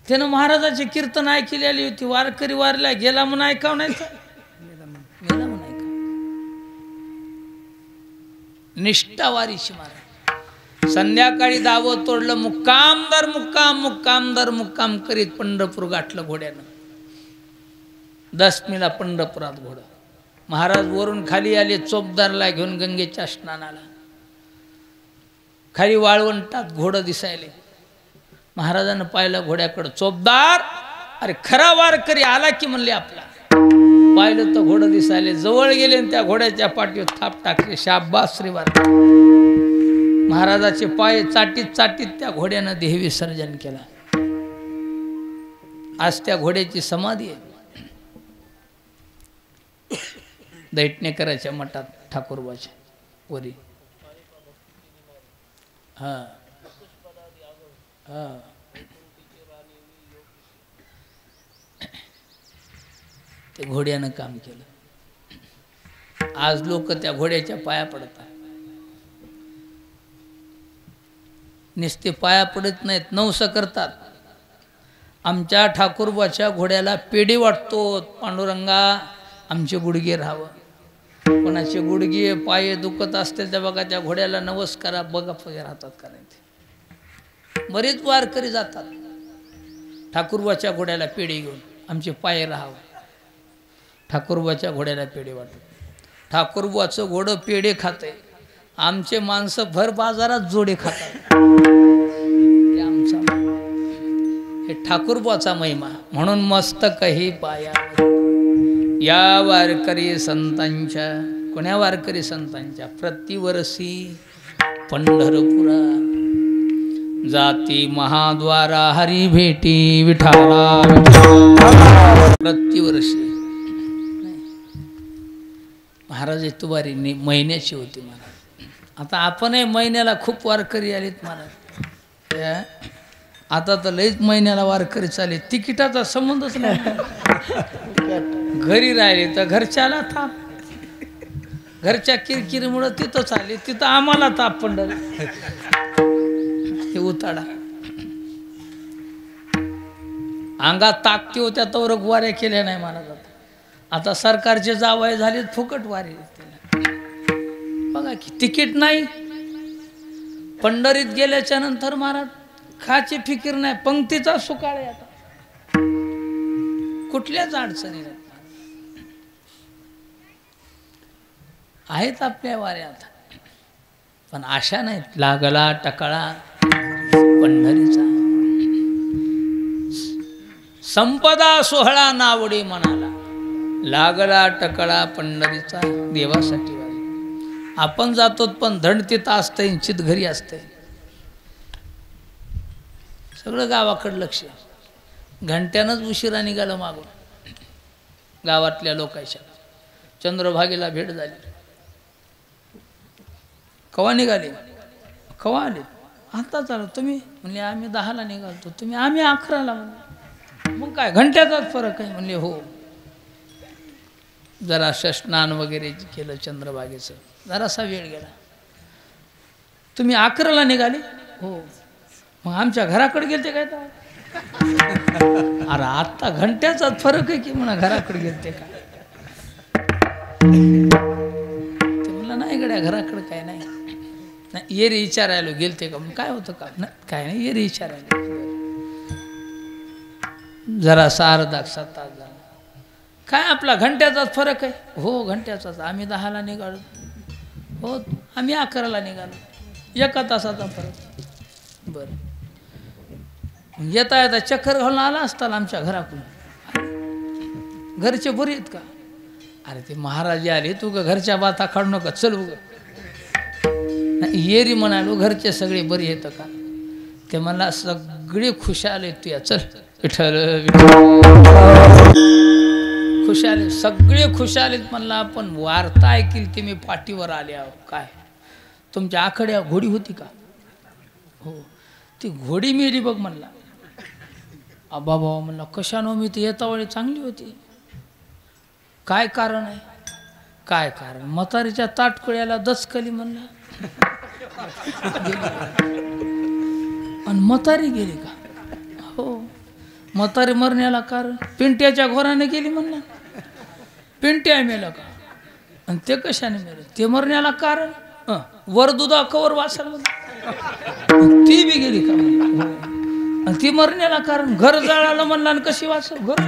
त्यानं महाराजाचे कीर्तन ऐकली आली होती वारकरी वारीला गेला म्हणून ऐकाव नाही गेला म्हणून ऐका निष्ठा वारीची महाराज संध्याकाळी दावं तोडलं मुक्काम दर मुक्काम मुक्काम दर मुक्काम करीत पंढरपूर गाठलं घोड्यानं दशमीला पंढरपुरात घोडं महाराज वरून खाली आले चोपदारला घेऊन गंगेच्या स्नानाला खाली वाळवंटात घोडं दिसायले महाराजानं पाहिलं घोड्याकडं चोपदार अरे खरा वारकरी आला की म्हणले आपला पाहिलं तर घोडं दिसायले जवळ गेले आणि त्या घोड्याच्या पाठीवर थाप टाकले शाबास श्री वारकरी महाराजाचे पाय चाटीत चाटीत त्या घोड्यानं देह विसर्जन केला आज त्या घोड्याची समाधी आहे दैठणेकराच्या मठात ठाकूरबाच्या वरी हा हा ते घोड्यानं काम केलं आज लोक त्या घोड्याच्या पाया पडतात नुसते पाया पडत नाहीत नवस करतात आमच्या ठाकूरबाच्या घोड्याला पेढी वाटतो पांडुरंगा आमचे गुडघे राहावं कोणाचे गुडघे पाय दुखत असतील तर बघा त्या घोड्याला नमस्कारा बघा वगैरे राहतात करायचे बरेच वारकरी जातात ठाकूरबाच्या घोड्याला पेढी घेऊन आमचे पाय राहावं ठाकूरबाच्या घोड्याला पेढे वाटत ठाकूरबाचं घोडं पेढे खाते आमचे माणसं भर बाजारात जोडे खातात हे ठाकूरबाचा महिमा म्हणून मस्तक हे पायावर या वारकरी संतांच्या कोण्या वारकरी संतांच्या प्रतिवर्षी पंढरपुरा जाती महाद्वारा हरी भेटी विठाला प्रतिवर्षी महाराज तुवारी महिन्याची होती महाराज आता आपणही महिन्याला खूप वारकरी आलेत महाराज आता तर लईच महिन्याला वारकरी चाले तिकिटाचा संबंधच नाही घरी राहिले तर घरच्याला ताप घरच्या किरकिरीमुळं तिथं चालले तिथं आम्हाला ताप पंढर हे उताडा अंगात ताकती होत्या तर वाऱ्या केल्या नाही महाराजात आता सरकारचे जावई झाले फुकट वारी बघा की तिकीट नाही पंढरीत गेल्याच्या नंतर महाराज खाची फिकीर नाही पंक्तीचा सुकाळ आहे आता कुठल्याच अडचणी नाही आहेत आपल्या वाऱ्या आता पण आशा नाहीत लागला टकळा पंढरीचा संपदा सोहळा नावडी मनाला लागला टकळा पंढरीचा देवासाठी वारी आपण जातो पण धड तिथं असतंय निश्चित घरी असतंय सगळं गावाकडं लक्ष घंट्यानंच उशिरा निघालं मागून गावातल्या लोकांच्या चंद्रभागेला भेट झाली कवा निघाले कवा आले आता चालू तुम्ही म्हणले आम्ही 10ला निघालतो तुम्ही आम्ही 11ला म्हणले मग काय घंट्याचाच फरक आहे म्हणले हो जरासं स्नान वगैरे केलं चंद्रभागेचं जरासा वेळ गेला तुम्ही 11ला निघाले हो मग आमच्या घराकडे गेलते काय तर अरे आता घंट्याचाच फरक आहे की म्हणा घराकडे गेलते काय ते म्हणलं नाही गड्या घराकडे काय नाही नाही येरी विचारायला गेलते का काय होतं का नाही काय नाही येरी विचारायला जरा अर्धा 7 तास झाला काय आपला घंट्याचाच फरक आहे हो घंट्याचाच आम्ही 10ला निघालो हो आम्ही 11ला निघालो 1 तासाचा फरक बरं येता येता चक्कर घालून आला असताल आमच्या घराकडून घरचे बरे आहेत का अरे ते महाराज आले तू का घरच्या बाता काढू नका चल उग येरी म्हणालो घरचे सगळे बरे येतं का ते मला सगळे खुशाल आहेत तुया चल विठ्ठल खुशाल सगळे खुशाल आहेत म्हणला पण वार्ता ऐकील की मी पाठीवर आले आहो काय तुमच्या आखड्या घोडी होती का हो ती घोडी मेली बघ म्हणला आबा बाबा म्हणला कशानं मी तर येता वेळी चांगली होती काय कारण आहे काय कारण म्हातारीच्या ताटकळ्याला दचकली म्हणला आणि म्हातारी गेली का हो म्हातारी मरण्याला कारण पिंट्याच्या घोराने गेली म्हणला पिंट्या मेला का आणि ते कशाने मेलं ते मरण्याला कारण वर दुधा कवर वाचायला म्हणलं ती बी गेली का आणि ती मरण्याला कारण घर जळालं म्हणलं आणि कशी वाचल घर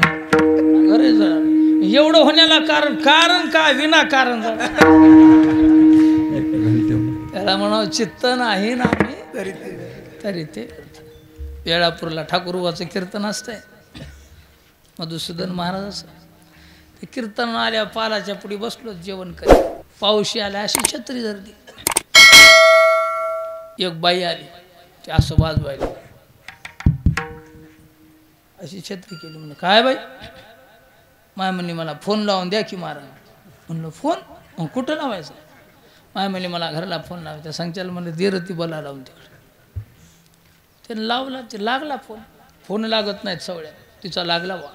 जळालं एवढं होण्याला कारण कारण काय विनाकारण त्याला म्हणावं चित्त नाही ना आम्ही तरी ते वेळापूरला ठाकूरवाचं कीर्तन असतंय मधुसूदन महाराजाचं ते कीर्तन आल्या पालाच्या पुढे बसलो जेवण करी पाऊशी आल्या अशी छत्री धरली एक बाई आली ते असं वाजवायला अशी छत्री केली म्हणलं काय बाई माय म्हणली मला फोन लावून द्या की महाराज म्हणलं फोन मग कुठं लावायचं माय म्हणली मला घराला फोन लावायचा सांगच्याला म्हणलं देरती बोला लावून तिकडे त्यानं लावला ते लागला फोन लागत नाहीत सवळ्या तिचा लागला वा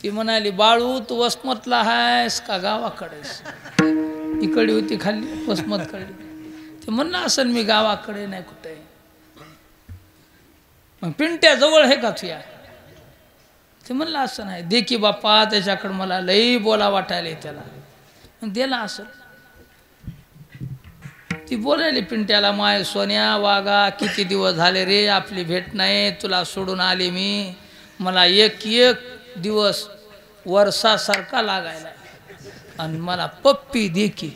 ती म्हणाली बाळू तू वसमतला आहेस का गावाकडेस इकडे होती खाली वसमतकडे ते म्हणलं असेल मी गावाकडे नाही कुठे मग पिंट्या जवळ आहे का तुया ते म्हणलं असं नाही दे की बाप्पा त्याच्याकडं मला लई बोला वाटायला त्याला दिला असं ती बोलायली पिंट्याला माय सोन्या वागा किती दिवस झाले रे आपली भेट नाही तुला सोडून आले मी मला एक दिवस वर्षासारखा लागायला आणि मला पप्पी दे की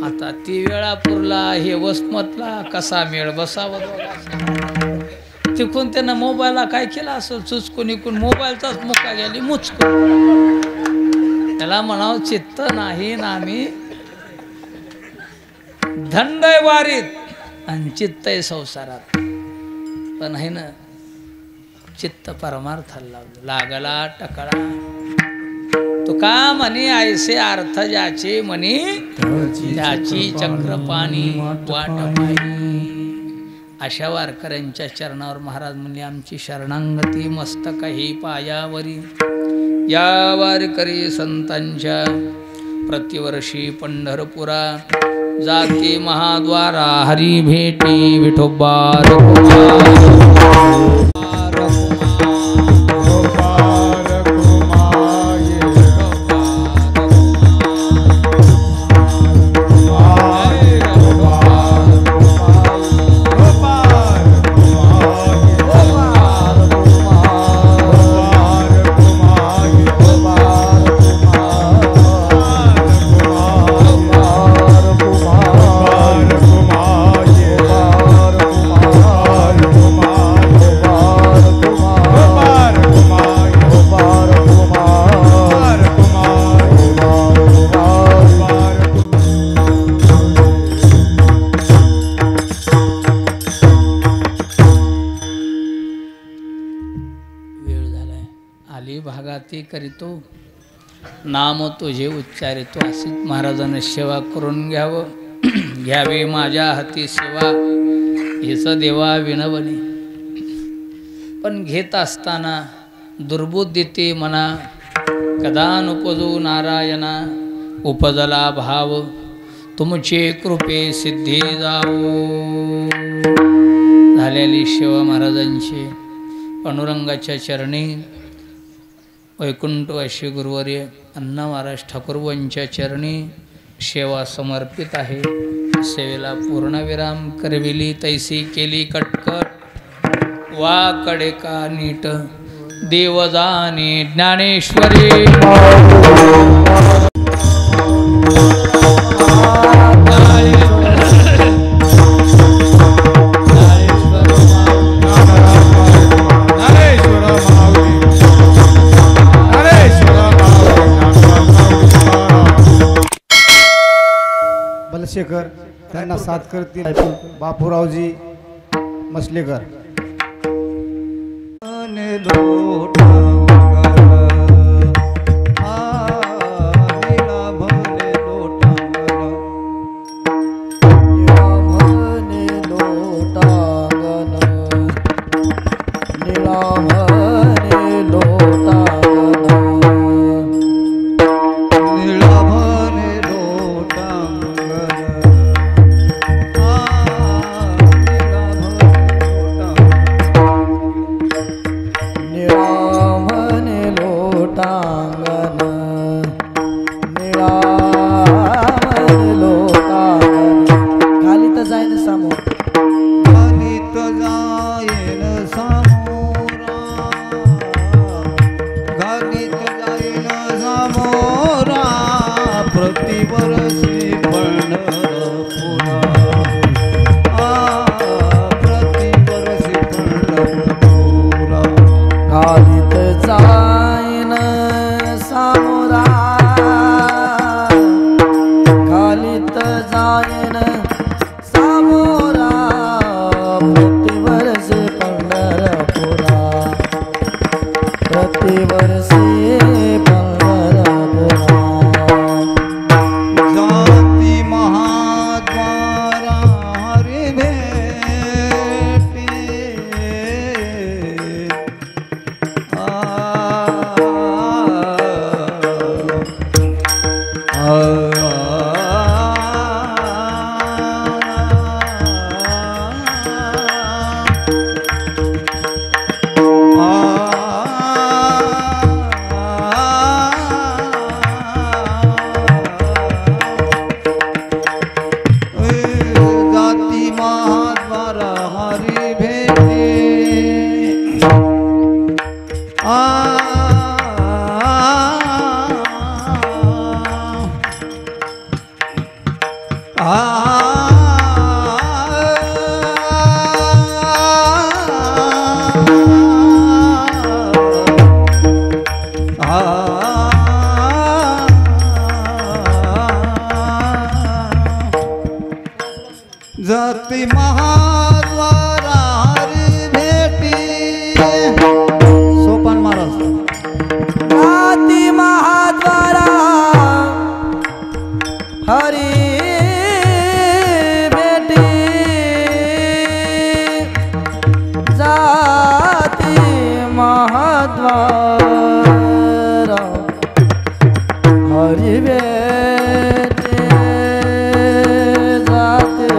आता ती वेळापूरला हे वसमतला कसा मेळ बसावा तिकून त्यानं मोबाईलला काय केलं असं चुचकून इकून मोबाईलचाच मुका गेली मुचकून त्याला म्हणावं चित्त नाही ना आम्ही धंडय वारीत आणि चित्तय संसारात पण आहे ना चित्त परमार्थाला लागला टकळा तो का म्हणे ऐसे अर्थ ज्याचे म्हणे त्याची चक्रपाणी वाट पाही अशा वारकऱ्यांच्या चरणावर महाराज म्हणले आमची शरणांगती मस्तक ही पायावरी या वारकरी संतांच्या प्रतिवर्षी पंढरपुरा जाती महाद्वारा हरी भेटी विठोबार करीतो नाम तुझे उच्चारितो अशीच महाराजांना सेवा करून घ्यावं घ्यावे माझ्या हाती सेवा हेच देवा विनवणे पण घेत असताना दुर्बुद्धीते मना कदानुपजो नारायणा उपजला भाव तुमचे कृपे सिद्धी जावो झालेली सेवा महाराजांची पांडुरंगाच्या चरणी वैकुंठवासी गुरुवर्य अण्णा महाराज ठाकूरवांच्या चरणी सेवा समर्पित आहे। सेवेला पूर्णविराम करविली तैसी केली कटकट वाकडे का नीट देवदानी ज्ञानेश्वरी बलशेखर त्यांना साथ करतील बापूरावजी मसलेकर. जाती महाद्वारा हरी भेटी सोपान महाराज जाती महाद्वारा हरी बेटी जाती महाद्वारा हरी बेटी जाती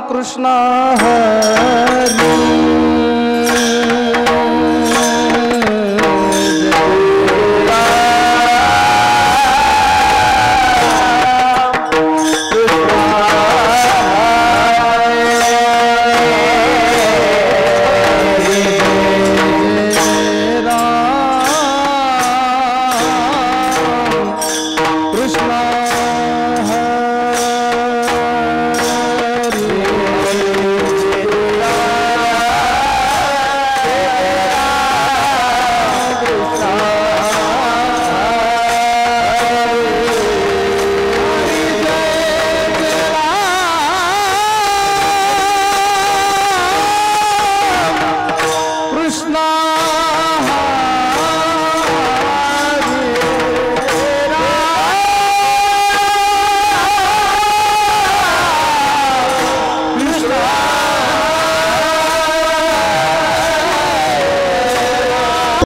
कृष्ण हरी